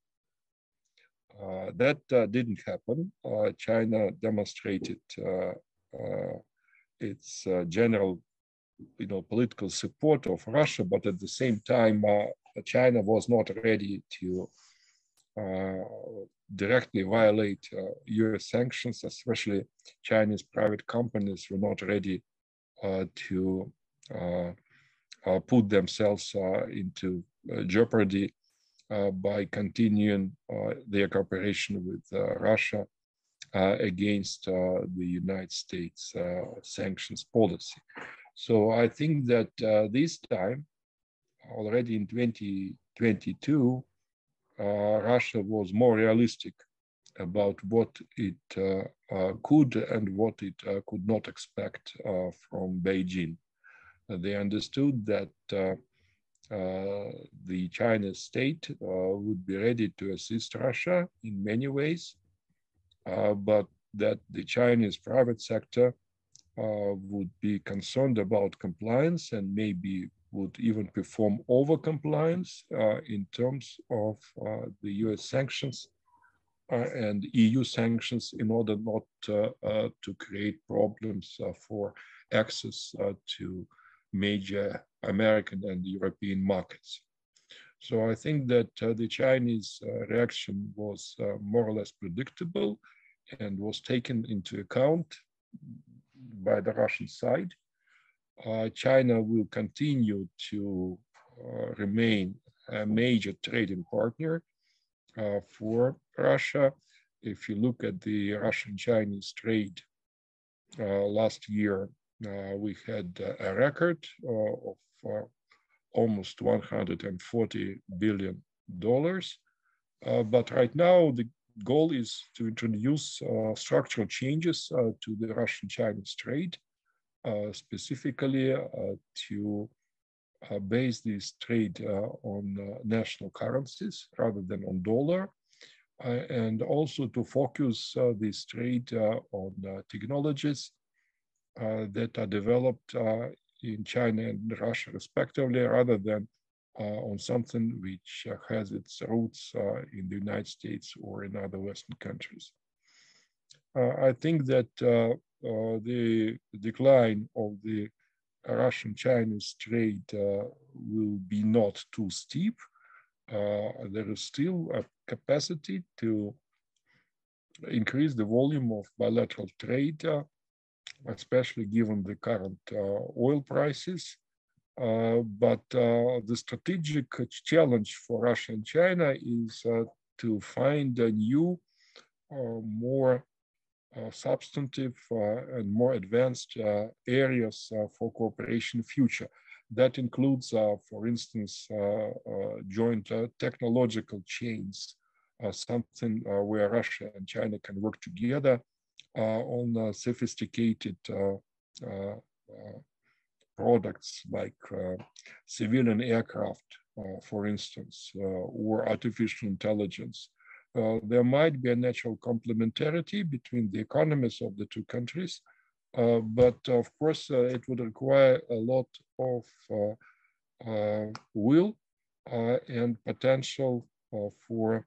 that didn't happen. China demonstrated its general, political support of Russia, but at the same time, China was not ready to directly violate US sanctions, especially Chinese private companies were not ready to put themselves into jeopardy by continuing their cooperation with Russia against the United States sanctions policy. So I think that this time, already in 2022, Russia was more realistic about what it could and what it could not expect from Beijing. They understood that the Chinese state would be ready to assist Russia in many ways, but that the Chinese private sector would be concerned about compliance and maybe would even perform over compliance in terms of the US sanctions and EU sanctions in order not to create problems for access to major American and European markets. So I think that the Chinese reaction was more or less predictable and was taken into account by the Russian side. China will continue to remain a major trading partner for Russia. If you look at the Russian-Chinese trade last year, we had a record of almost $140 billion. But right now, the goal is to introduce structural changes to the Russian-Chinese trade, specifically to base this trade on national currencies rather than on dollar, and also to focus this trade on technologies that are developed in China and Russia respectively, rather than on something which has its roots in the United States or in other Western countries. I think that the decline of the Russian-Chinese trade will be not too steep. There is still a capacity to increase the volume of bilateral trade, especially given the current oil prices. But the strategic challenge for Russia and China is to find a new, more substantive and more advanced areas for cooperation future. That includes, for instance, joint technological chains, something where Russia and China can work together on sophisticated products like civilian aircraft, for instance, or artificial intelligence. There might be a natural complementarity between the economies of the two countries, but of course it would require a lot of will and potential for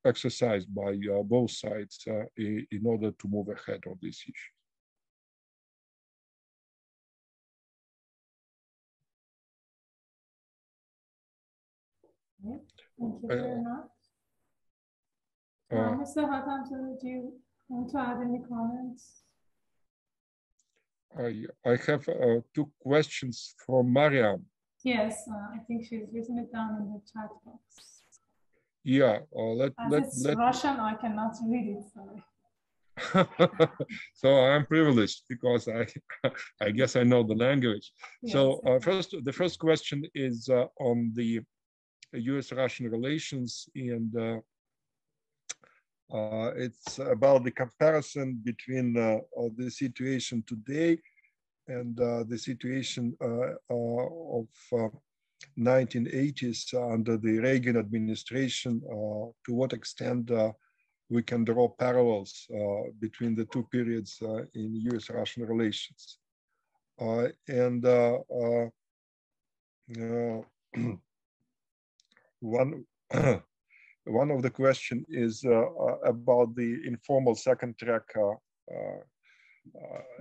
exercised by both sides in order to move ahead on this issue. Okay. Thank you very much. Mr. Hatamson, do you want to add any comments? I have two questions from Mariam. Yes, I think she's written it down in the chat box. Yeah, it's Russian, I cannot read it, sorry. So I'm privileged because I guess I know the language. Yes. So the first question is on the US-Russian relations, and it's about the comparison between the situation today and the situation of 1980s under the Reagan administration. To what extent we can draw parallels between the two periods in US-Russian relations. And one of the questions is about the informal second track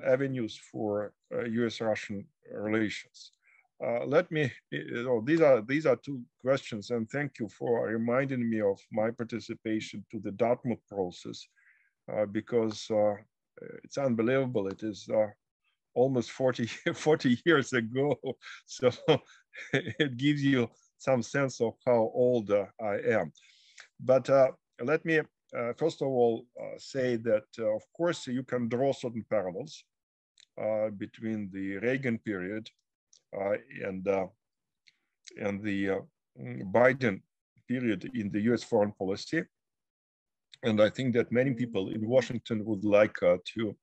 avenues for US-Russian relations. These are two questions, and thank you for reminding me of my participation to the Dartmouth process, because it's unbelievable. It is almost 40 years ago, so it gives you some sense of how old I am. But let me first of all say that, of course, you can draw certain parallels between the Reagan period and the Biden period in the US foreign policy. And I think that many people in Washington would like to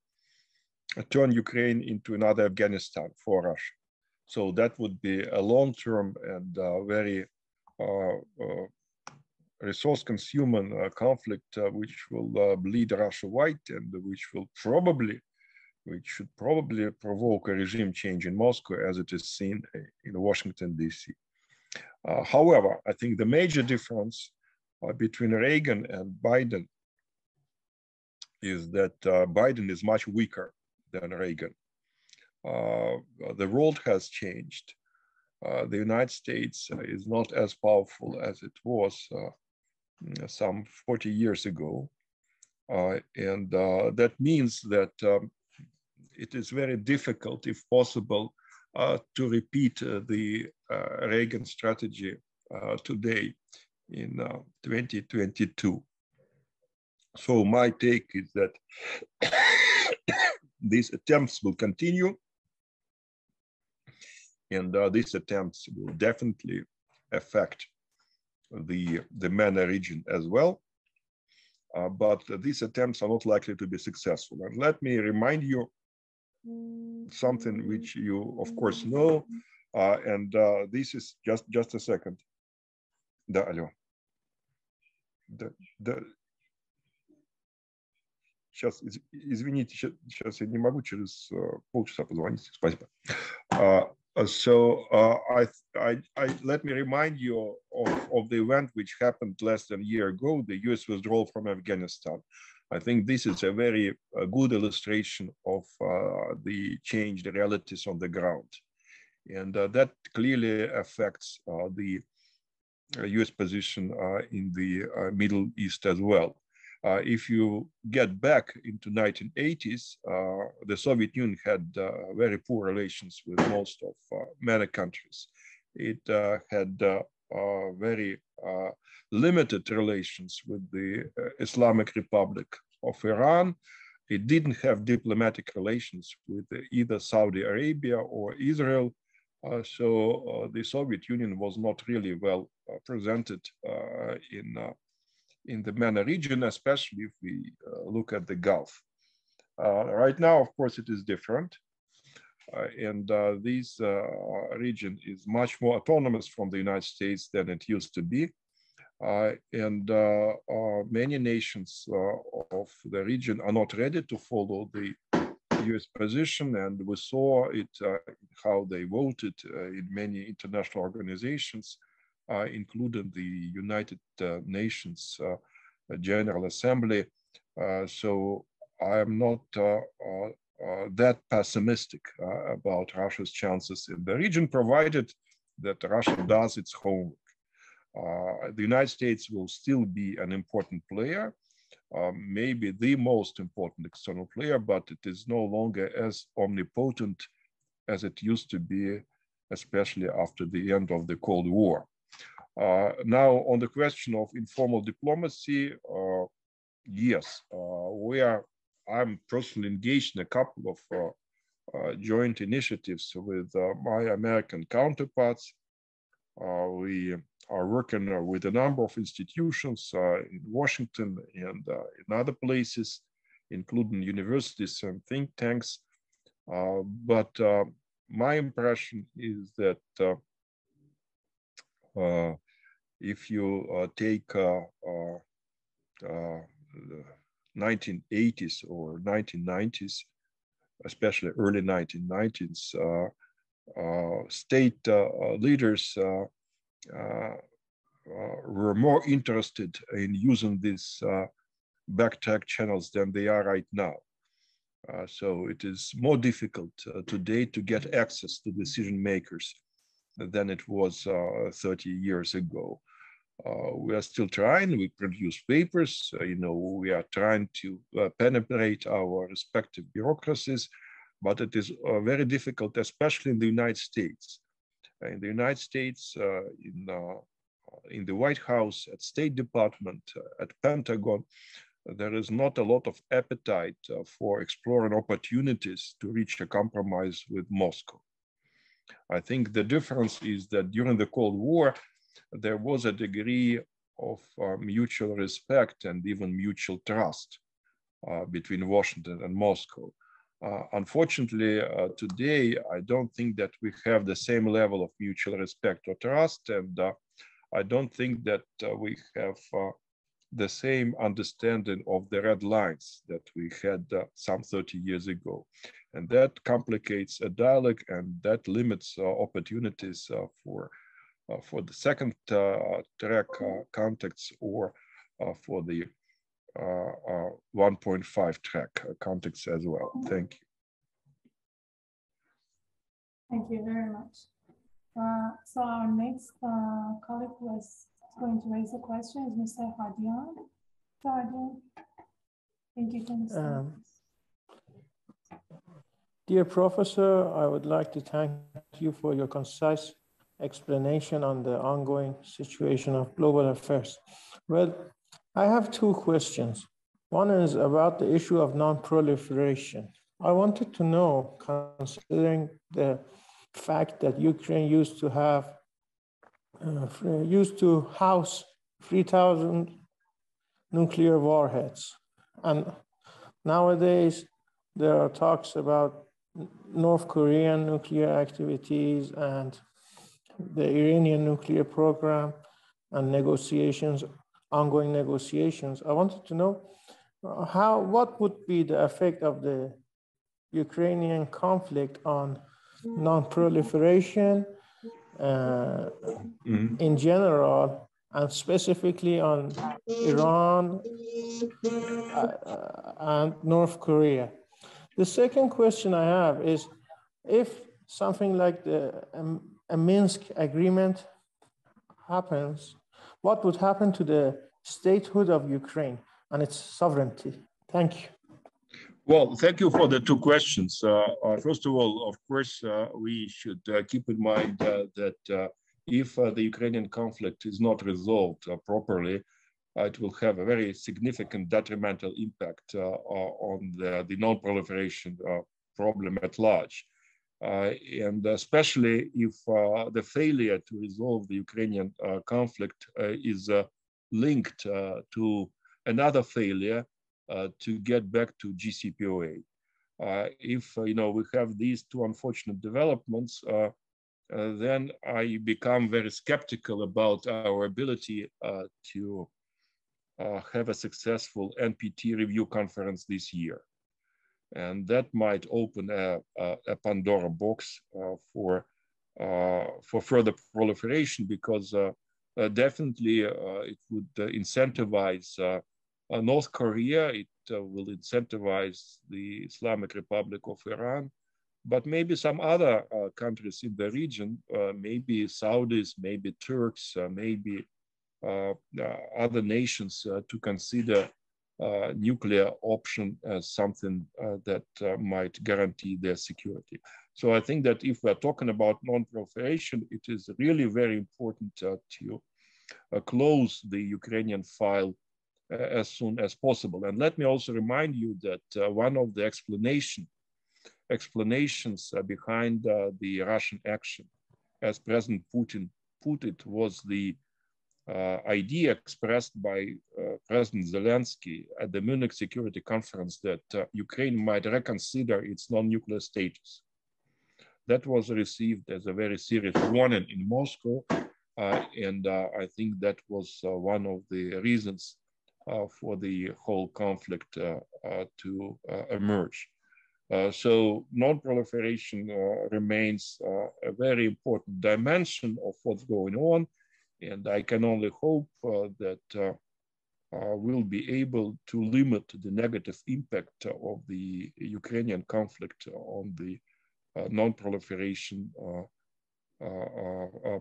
turn Ukraine into another Afghanistan for Russia. So that would be a long-term and very resource-consuming conflict, which will bleed Russia-wide, and which should probably provoke a regime change in Moscow, as it is seen in Washington, D.C. However, I think the major difference between Reagan and Biden is that Biden is much weaker than Reagan. The world has changed. The United States is not as powerful as it was some 40 years ago. And that means that it is very difficult, if possible, to repeat the Reagan strategy today in 2022. So my take is that these attempts will continue, and these attempts will definitely affect the MENA region as well. But these attempts are not likely to be successful. And let me remind you something which you, of course, know, and this is just a second. Да, алло. Сейчас, извините, сейчас я не могу, через полчаса позвонить. Спасибо. So let me remind you of the event which happened less than a year ago, the US withdrawal from Afghanistan. I think this is a very good illustration of the changed realities on the ground. And that clearly affects the US position in the Middle East as well. if you get back into 1980s, the Soviet Union had very poor relations with most of many countries. It had very limited relations with the Islamic Republic of Iran. It didn't have diplomatic relations with either Saudi Arabia or Israel. So the Soviet Union was not really well presented in the MENA region, especially if we look at the Gulf. Right now, of course, it is different. And this region is much more autonomous from the United States than it used to be. And many nations of the region are not ready to follow the US position, and we saw it how they voted in many international organizations, including the United Nations General Assembly. So I am not that pessimistic about Russia's chances in the region, provided that Russia does its homework. The United States will still be an important player, maybe the most important external player, but it is no longer as omnipotent as it used to be, especially after the end of the Cold War. Now, on the question of informal diplomacy, yes, I'm personally engaged in a couple of joint initiatives with my American counterparts. We are working with a number of institutions in Washington and in other places, including universities and think tanks. But my impression is that if you take 1980s or 1990s, especially early 1990s, state leaders were more interested in using these backtrack channels than they are right now. So it is more difficult today to get access to decision makers than it was 30 years ago. We are still trying, we produce papers, we are trying to penetrate our respective bureaucracies, but it is very difficult, especially in the United States. In the United States, in the White House, at State Department, at Pentagon, there is not a lot of appetite for exploring opportunities to reach a compromise with Moscow. I think the difference is that during the Cold War, there was a degree of mutual respect and even mutual trust between Washington and Moscow. Unfortunately, today, I don't think that we have the same level of mutual respect or trust, and I don't think that we have the same understanding of the red lines that we had some 30 years ago. And that complicates a dialogue, and that limits opportunities for the second track contacts or for the 1.5 track contacts as well. Thank you. Thank you very much. So our next colleague was going to raise a question is Mr. Hadian. So Hadian, thank you for the Dear Professor, I would like to thank you for your concise explanation on the ongoing situation of global affairs. Well, I have two questions. One is about the issue of non-proliferation. I wanted to know, considering the fact that Ukraine used to house 3,000 nuclear warheads, and nowadays there are talks about North Korean nuclear activities and the Iranian nuclear program and negotiations, ongoing negotiations. I wanted to know what would be the effect of the Ukrainian conflict on non-proliferation in general, and specifically on Iran and North Korea. The second question I have is, if something like a Minsk agreement happens, what would happen to the statehood of Ukraine? and its sovereignty? Thank you. Well, thank you for the two questions. First of all, of course, we should keep in mind that if the Ukrainian conflict is not resolved properly, it will have a very significant detrimental impact on the non-proliferation problem at large. And especially if the failure to resolve the Ukrainian conflict is linked to another failure to get back to JCPOA. If we have these two unfortunate developments, then I become very skeptical about our ability to have a successful NPT review conference this year. And that might open a Pandora box for further proliferation, because definitely it would incentivize North Korea, it will incentivize the Islamic Republic of Iran, but maybe some other countries in the region, maybe Saudis, maybe Turks, maybe other nations to consider nuclear option as something that might guarantee their security. So I think that if we're talking about non-proliferation, it is really very important to close the Ukrainian file as soon as possible. And let me also remind you that one of the explanations behind the Russian action, as President Putin put it, was the idea expressed by President Zelensky at the Munich Security Conference that Ukraine might reconsider its non-nuclear status. That was received as a very serious warning in Moscow, and I think that was one of the reasons for the whole conflict to emerge. So non-proliferation remains a very important dimension of what's going on, and I can only hope that we'll be able to limit the negative impact of the Ukrainian conflict on the non-proliferation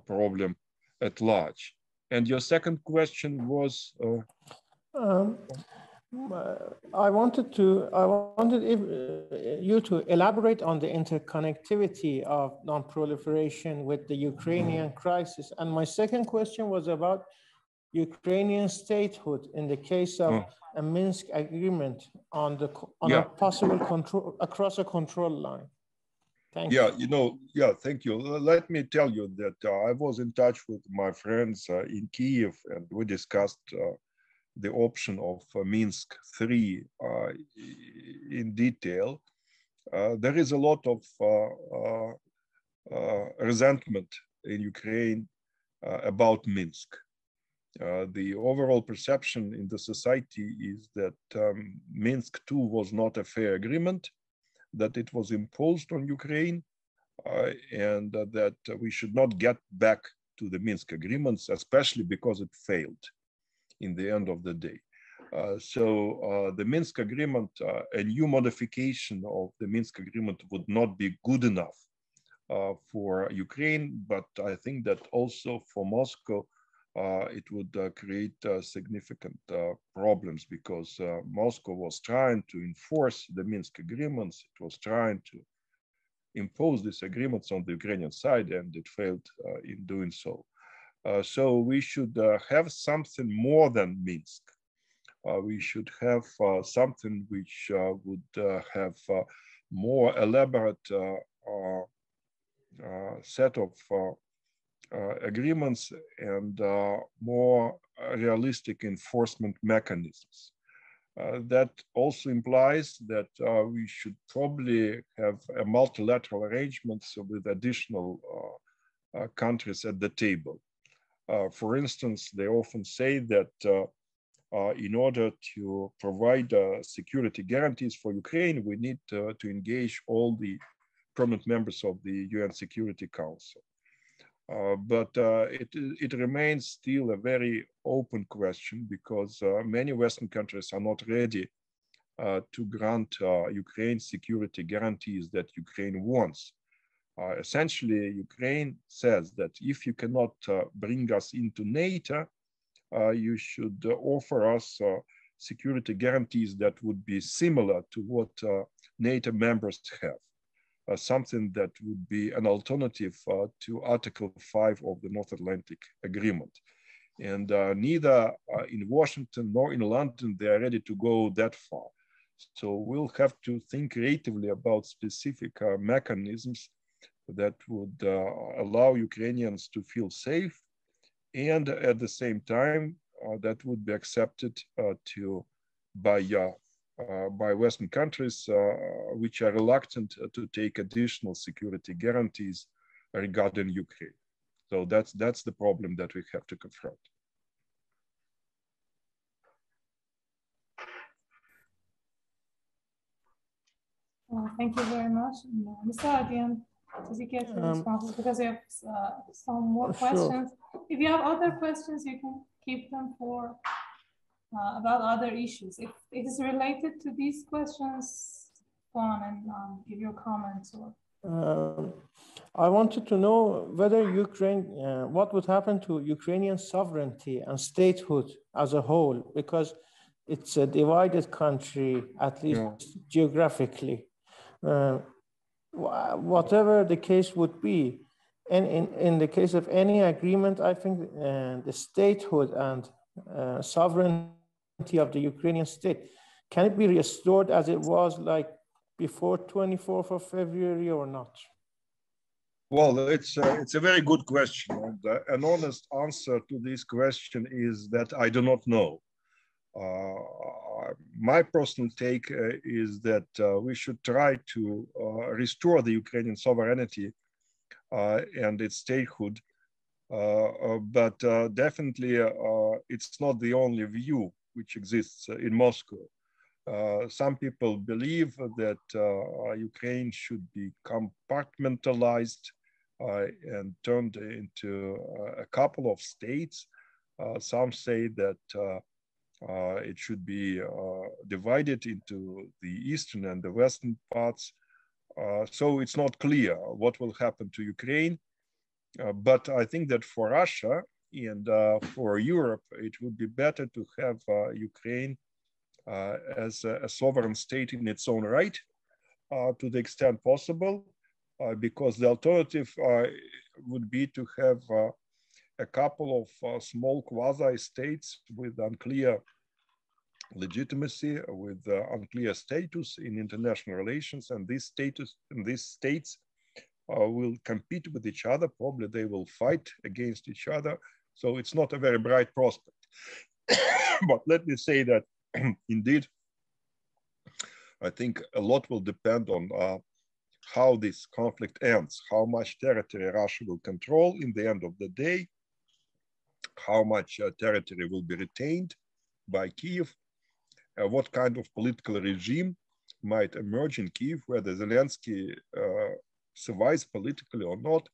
problem at large. And your second question was? I wanted you to elaborate on the interconnectivity of non-proliferation with the Ukrainian crisis. And my second question was about Ukrainian statehood in the case of a Minsk agreement on a possible control across a control line. Thank you. Thank you. Let me tell you that I was in touch with my friends in Kyiv, and we discussed the option of Minsk 3 in detail. There is a lot of resentment in Ukraine about Minsk. The overall perception in the society is that Minsk 2 was not a fair agreement, that it was imposed on Ukraine, and that we should not get back to the Minsk agreements, especially because it failed in the end of the day. So the Minsk agreement, a new modification of the Minsk agreement would not be good enough for Ukraine, but I think that also for Moscow, it would create significant problems, because Moscow was trying to enforce the Minsk agreements. It was trying to impose these agreements on the Ukrainian side, and it failed in doing so. So we should have something more than Minsk. We should have something which would have more elaborate set of agreements and more realistic enforcement mechanisms. That also implies that we should probably have a multilateral arrangements with additional countries at the table. For instance, they often say that in order to provide security guarantees for Ukraine, we need to engage all the permanent members of the UN Security Council. But it remains still a very open question, because many Western countries are not ready to grant Ukraine security guarantees that Ukraine wants. Essentially, Ukraine says that if you cannot bring us into NATO, you should offer us security guarantees that would be similar to what NATO members have. Something that would be an alternative to Article 5 of the North Atlantic Agreement. And neither in Washington nor in London, they are ready to go that far. So we'll have to think creatively about specific mechanisms that would allow Ukrainians to feel safe, and at the same time, that would be accepted by Western countries, which are reluctant to take additional security guarantees regarding Ukraine. So that's the problem that we have to confront. Thank you very much. Mr. Adian, did you get your responses? Because we have some more questions. If you have other questions, you can keep them for about other issues. If it is related to these questions, go on and give your comments. Or I wanted to know whether Ukraine, what would happen to Ukrainian sovereignty and statehood as a whole, because it's a divided country, at least geographically. Whatever the case would be, and in the case of any agreement, I think the statehood and sovereignty of the Ukrainian state, can it be restored as it was like before 24th of February or not? Well, it's a very good question. And an honest answer to this question is that I do not know. My personal take is that we should try to restore the Ukrainian sovereignty and its statehood, but definitely it's not the only view which exists in Moscow. Some people believe that Ukraine should be compartmentalized and turned into a couple of states. Some say that it should be divided into the eastern and the western parts. So it's not clear what will happen to Ukraine. But I think that for Russia and for Europe, it would be better to have Ukraine as a sovereign state in its own right to the extent possible, because the alternative would be to have a couple of small quasi-states with unclear legitimacy, with unclear status in international relations, and these states will compete with each other. Probably they will fight against each other. So it's not a very bright prospect. But let me say that indeed, I think a lot will depend on how this conflict ends, how much territory Russia will control in the end of the day, how much territory will be retained by Kyiv, what kind of political regime might emerge in Kyiv, whether Zelensky survives politically or not.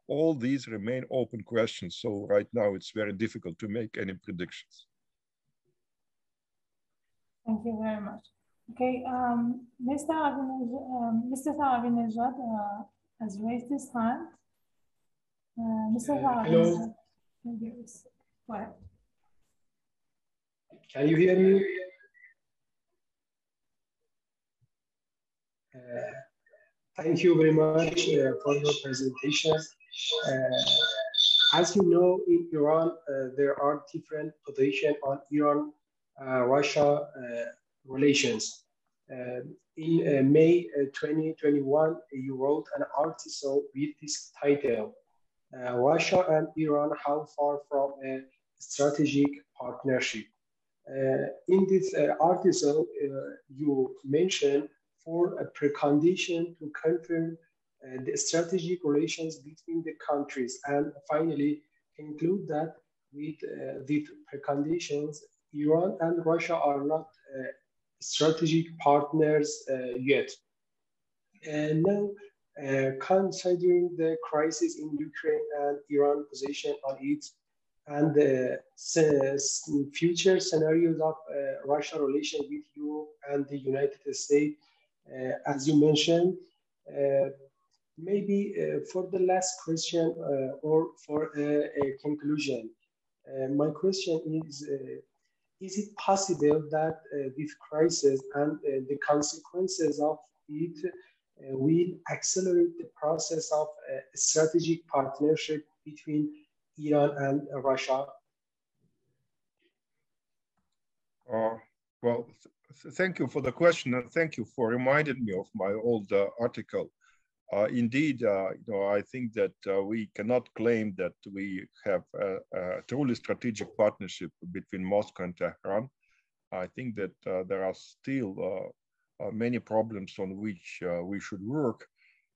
All these remain open questions. So right now it's very difficult to make any predictions. Thank you very much. Okay, Mr. Avinejad has raised his hand. Mr. Hello. Go ahead. Can you hear me? Thank you very much for your presentation. As you know, in Iran, there are different positions on Iran-Russia relations. In May 2021, you wrote an article with this title, Russia and Iran, how far from a strategic partnership. In this article, you mentioned for a precondition to confirm the strategic relations between the countries, and finally conclude that with these preconditions, Iran and Russia are not strategic partners yet. And now, considering the crisis in Ukraine and Iran position on it, and the future scenarios of Russia relation with Europe and the United States, as you mentioned, maybe for the last question or for a conclusion, my question is, is it possible that this crisis and the consequences of it will accelerate the process of a strategic partnership between Iran and Russia? Well, thank you for the question, and thank you for reminding me of my old article. Indeed, I think that we cannot claim that we have a truly strategic partnership between Moscow and Tehran. I think that there are still many problems on which we should work,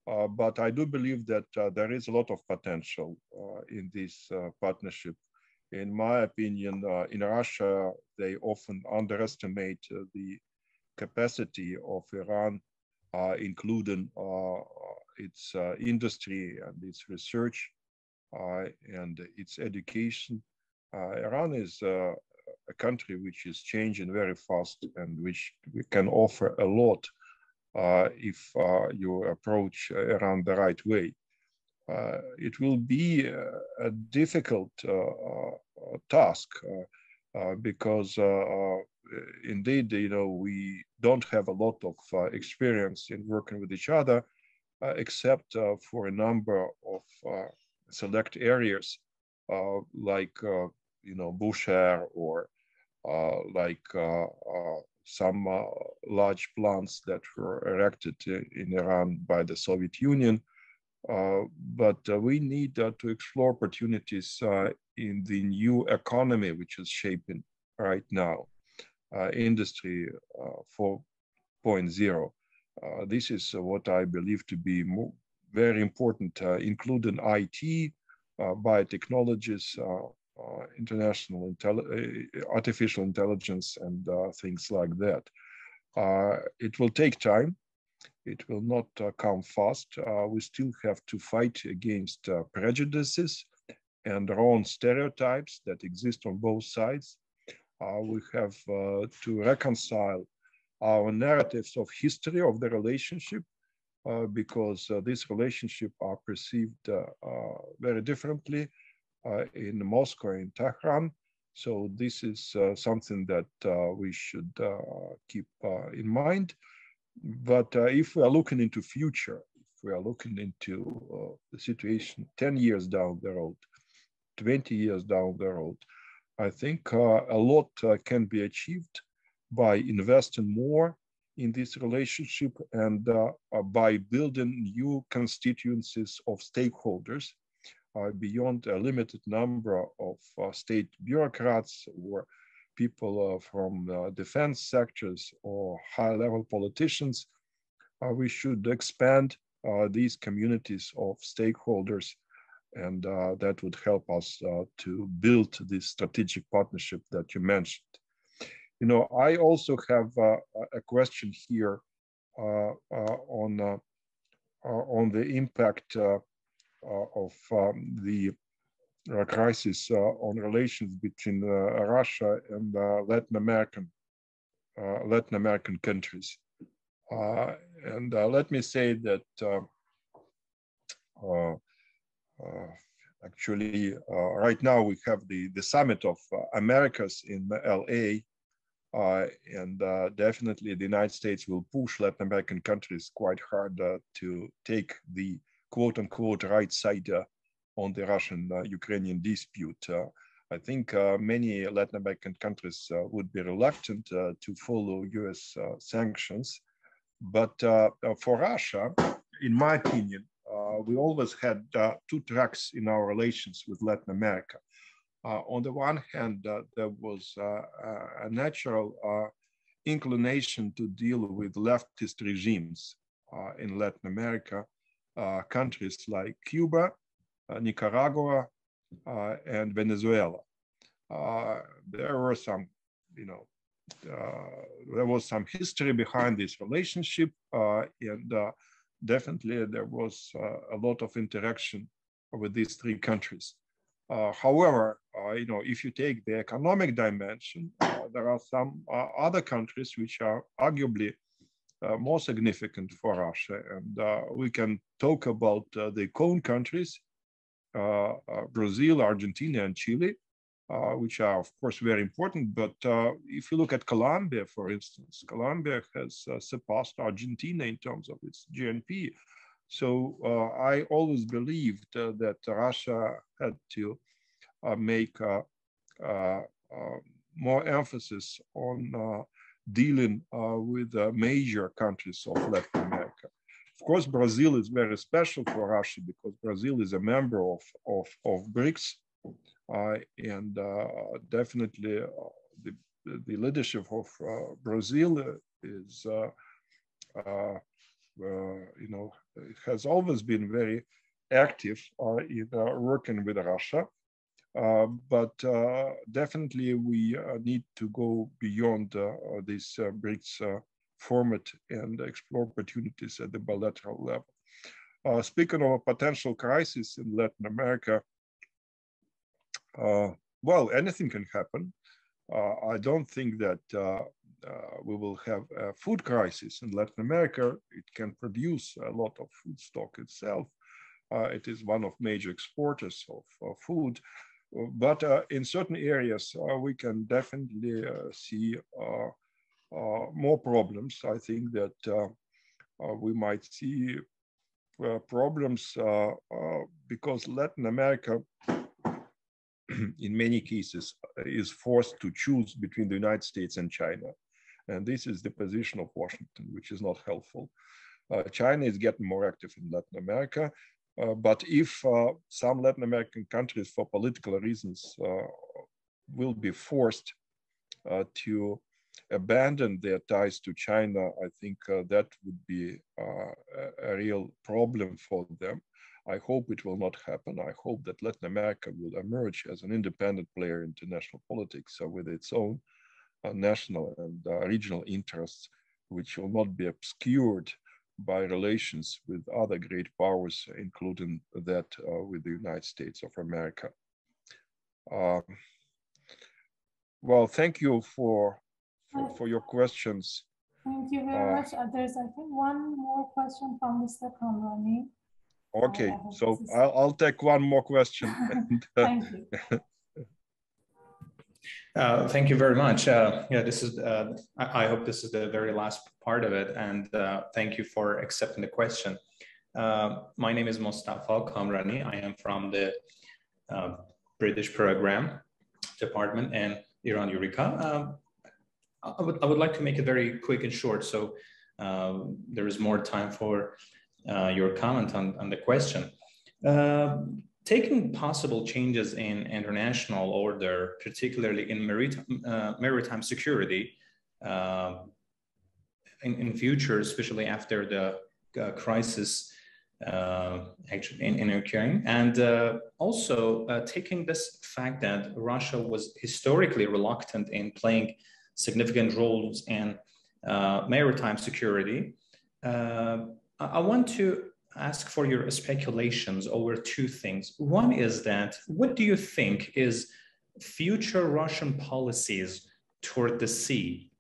but I do believe that there is a lot of potential in this partnership. In my opinion, in Russia, they often underestimate the capacity of Iran, including its industry and its research and its education. Iran is a country which is changing very fast and which we can offer a lot if you approach Iran the right way. It will be a difficult task because indeed, we don't have a lot of experience in working with each other, except for a number of select areas like, Bushehr or like some large plants that were erected in Iran by the Soviet Union. But we need to explore opportunities in the new economy, which is shaping right now, Industry 4.0. This is what I believe to be very important, including IT, biotechnologies, artificial intelligence, and things like that. It will take time. It will not come fast. We still have to fight against prejudices and wrong stereotypes that exist on both sides. We have to reconcile our narratives of history of the relationship because this relationship are perceived very differently in Moscow and Tehran. So this is something that we should keep in mind. But if we are looking into future, if we are looking into the situation 10 years down the road, 20 years down the road, I think a lot can be achieved by investing more in this relationship and by building new constituencies of stakeholders beyond a limited number of state bureaucrats or people from defense sectors or high-level politicians. We should expand these communities of stakeholders, and that would help us to build this strategic partnership that you mentioned. I also have a question here on the impact of the crisis on relations between Russia and Latin American countries. And let me say that actually right now we have the Summit of Americas in LA, and definitely the United States will push Latin American countries quite hard to take the quote-unquote right side on the Russian-Ukrainian dispute. I think many Latin American countries would be reluctant to follow US sanctions. But for Russia, in my opinion, we always had two tracks in our relations with Latin America. On the one hand, there was a natural inclination to deal with leftist regimes in Latin America, countries like Cuba, Nicaragua, and Venezuela. There were some, there was some history behind this relationship, and definitely there was a lot of interaction with these three countries. However, if you take the economic dimension, there are some other countries which are arguably more significant for Russia, and we can talk about the Cone countries, Brazil, Argentina, and Chile, which are, of course, very important. But if you look at Colombia, for instance, Colombia has surpassed Argentina in terms of its GNP. So I always believed that Russia had to make more emphasis on dealing with major countries of Latin America. Of course, Brazil is very special for Russia because Brazil is a member of BRICS. And definitely the leadership of Brazil is, it has always been very active in working with Russia. But definitely we need to go beyond this BRICS format and explore opportunities at the bilateral level. Speaking of a potential crisis in Latin America, well, anything can happen. I don't think that we will have a food crisis in Latin America. It can produce a lot of food stock itself. It is one of major exporters of food. But in certain areas, we can definitely see more problems. I think that we might see problems because Latin America, in many cases, is forced to choose between the United States and China. And this is the position of Washington, which is not helpful. China is getting more active in Latin America. But if some Latin American countries, for political reasons, will be forced to abandon their ties to China, I think that would be a real problem for them. I hope it will not happen. I hope that Latin America will emerge as an independent player in international politics with its own national and regional interests, which will not be obscured by relations with other great powers, including that with the United States of America. Well, thank you for your questions. Thank you very much. There's, I think, one more question from Mr. Kamrani. Okay, so I'll take one more question. Thank you. Thank you very much. Yeah, this is. I hope this is the very last part of it, and thank you for accepting the question. My name is Mustafa Kamrani. I am from the British Program Department and Iran-Eurica. I would like to make it very quick and short, so there is more time for your comment on the question. Taking possible changes in international order, particularly in maritime security, in future, especially after the crisis actually in Ukraine, and also taking this fact that Russia was historically reluctant in playing significant roles in maritime security, I want to ask for your speculations over two things. One is that, what do you think is future Russian policies toward the sea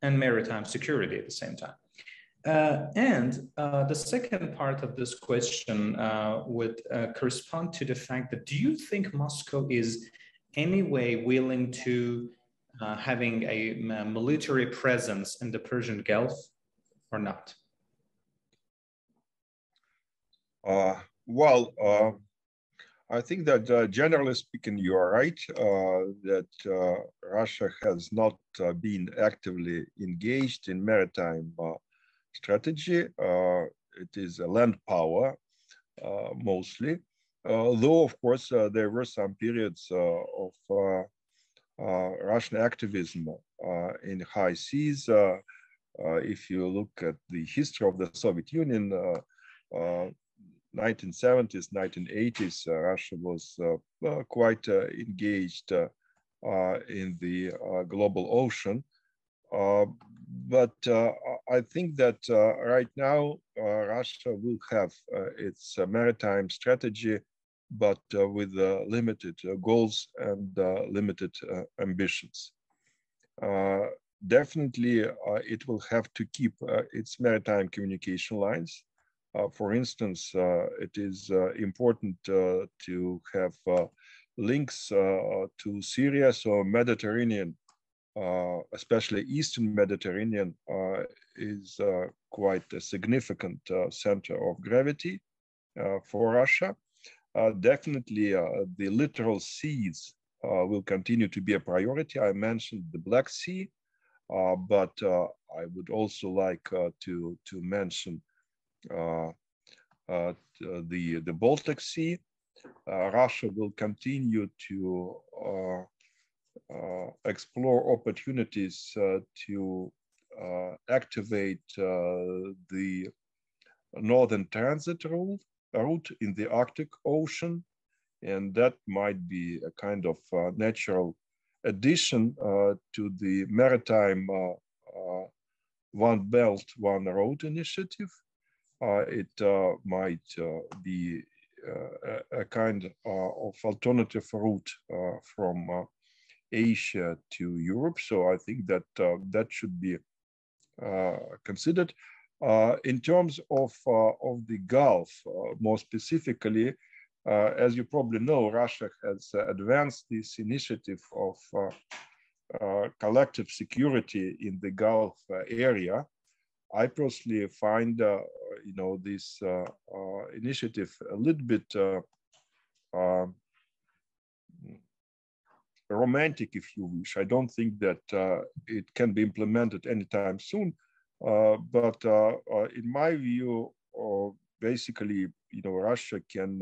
and maritime security at the same time? And the second part of this question would correspond to the fact that, do you think Moscow is anyway willing to having a military presence in the Persian Gulf or not? I think that generally speaking, you are right, that Russia has not been actively engaged in maritime strategy. It is a land power mostly, though of course there were some periods of Russian activism in high seas. If you look at the history of the Soviet Union, 1970s, 1980s, Russia was quite engaged in the global ocean. But I think that right now Russia will have its maritime strategy, but with limited goals and limited ambitions. Definitely, it will have to keep its maritime communication lines. For instance, it is important to have links to Syria, so Mediterranean, especially Eastern Mediterranean, is quite a significant center of gravity for Russia. Definitely, the littoral seas will continue to be a priority. I mentioned the Black Sea, but I would also like to mention the Baltic Sea. Russia will continue to explore opportunities to activate the northern transit route in the Arctic Ocean, and that might be a kind of natural addition to the maritime One Belt, One Road initiative. It might be a kind of alternative route from Asia to Europe. So I think that that should be considered. In terms of the Gulf, more specifically, as you probably know, Russia has advanced this initiative of collective security in the Gulf area. I personally find, this initiative a little bit romantic, if you wish. I don't think that it can be implemented anytime soon. But in my view, basically, Russia can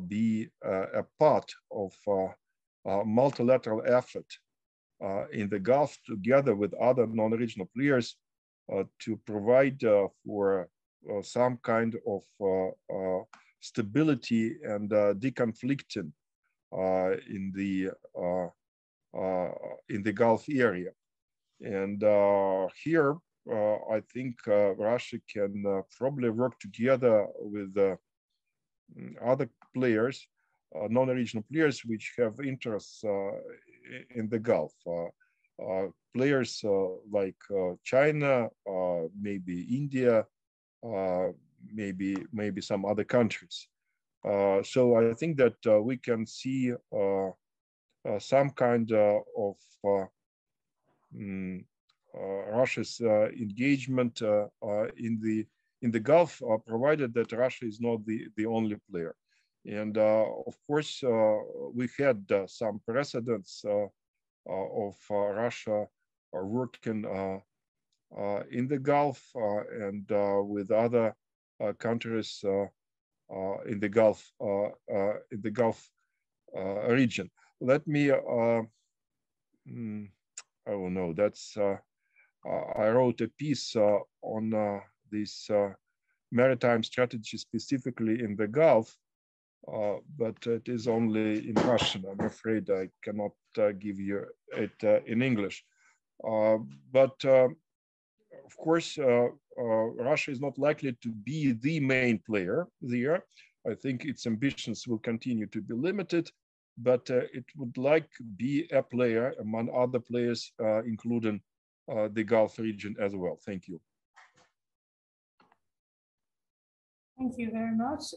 be a part of a multilateral effort in the Gulf, together with other non-regional players, to provide for some kind of stability and deconflicting in the Gulf area. And here, I think Russia can probably work together with other players, non-regional players, which have interests in the Gulf. Players like China, maybe India, maybe some other countries. So I think that we can see some kind of Russia's engagement in the Gulf, provided that Russia is not the only player. And of course, we had some precedents of Russia working in the Gulf and with other countries in the Gulf region. Let me. I don't know. That's. I wrote a piece on this maritime strategy specifically in the Gulf, but it is only in Russian. I'm afraid I cannot give you it in English. But of course, Russia is not likely to be the main player there. I think its ambitions will continue to be limited, but it would like to be a player among other players, including the Gulf region as well. Thank you. Thank you very much.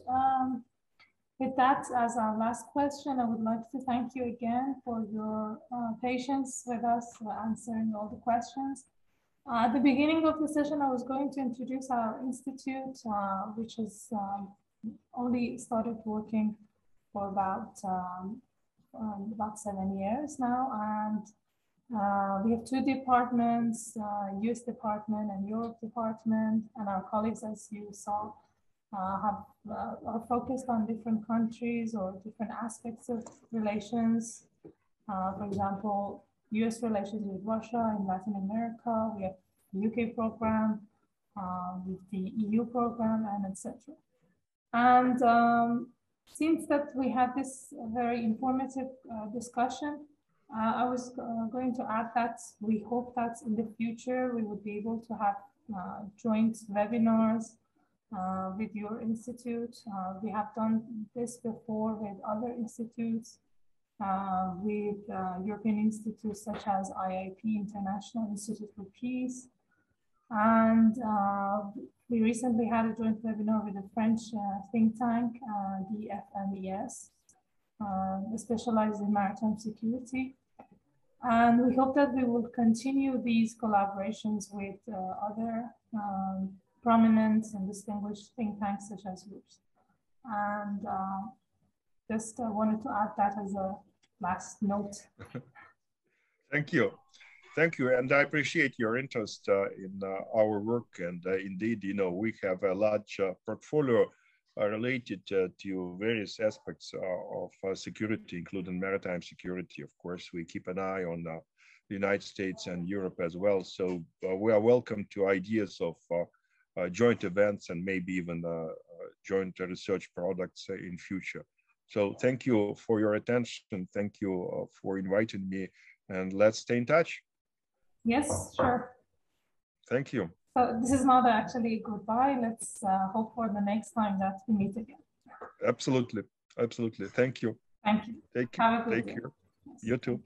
With that as our last question, I would like to thank you again for your patience with us answering all the questions. At the beginning of the session, I was going to introduce our institute, which has only started working for about 7 years now. And we have 2 departments, US department and Europe department, and our colleagues, as you saw, are focused on different countries or different aspects of relations. For example, US relations with Russia in Latin America. We have the UK program, with the EU program, and etc. And since that we had this very informative discussion, I was going to add that we hope that in the future we would be able to have joint webinars with your institute. We have done this before with other institutes, with European institutes such as IIP, International Institute for Peace. And we recently had a joint webinar with a French think tank, the FMES. specialized in maritime security. And we hope that we will continue these collaborations with other prominent and distinguished think tanks such as yours. And just wanted to add that as a last note. Thank you. Thank you. And I appreciate your interest in our work. And indeed, you know, we have a large portfolio related to various aspects of security, including maritime security. Of course, we keep an eye on the United States and Europe as well. So we are welcome to ideas of joint events and maybe even joint research products in future. So thank you for your attention. Thank you for inviting me, and let's stay in touch. Yes, sure. Thank you. So this is not actually goodbye. Let's hope for the next time that we meet again. Absolutely. Absolutely. Thank you. Thank you. Take care. Have a good Take day. care. You too.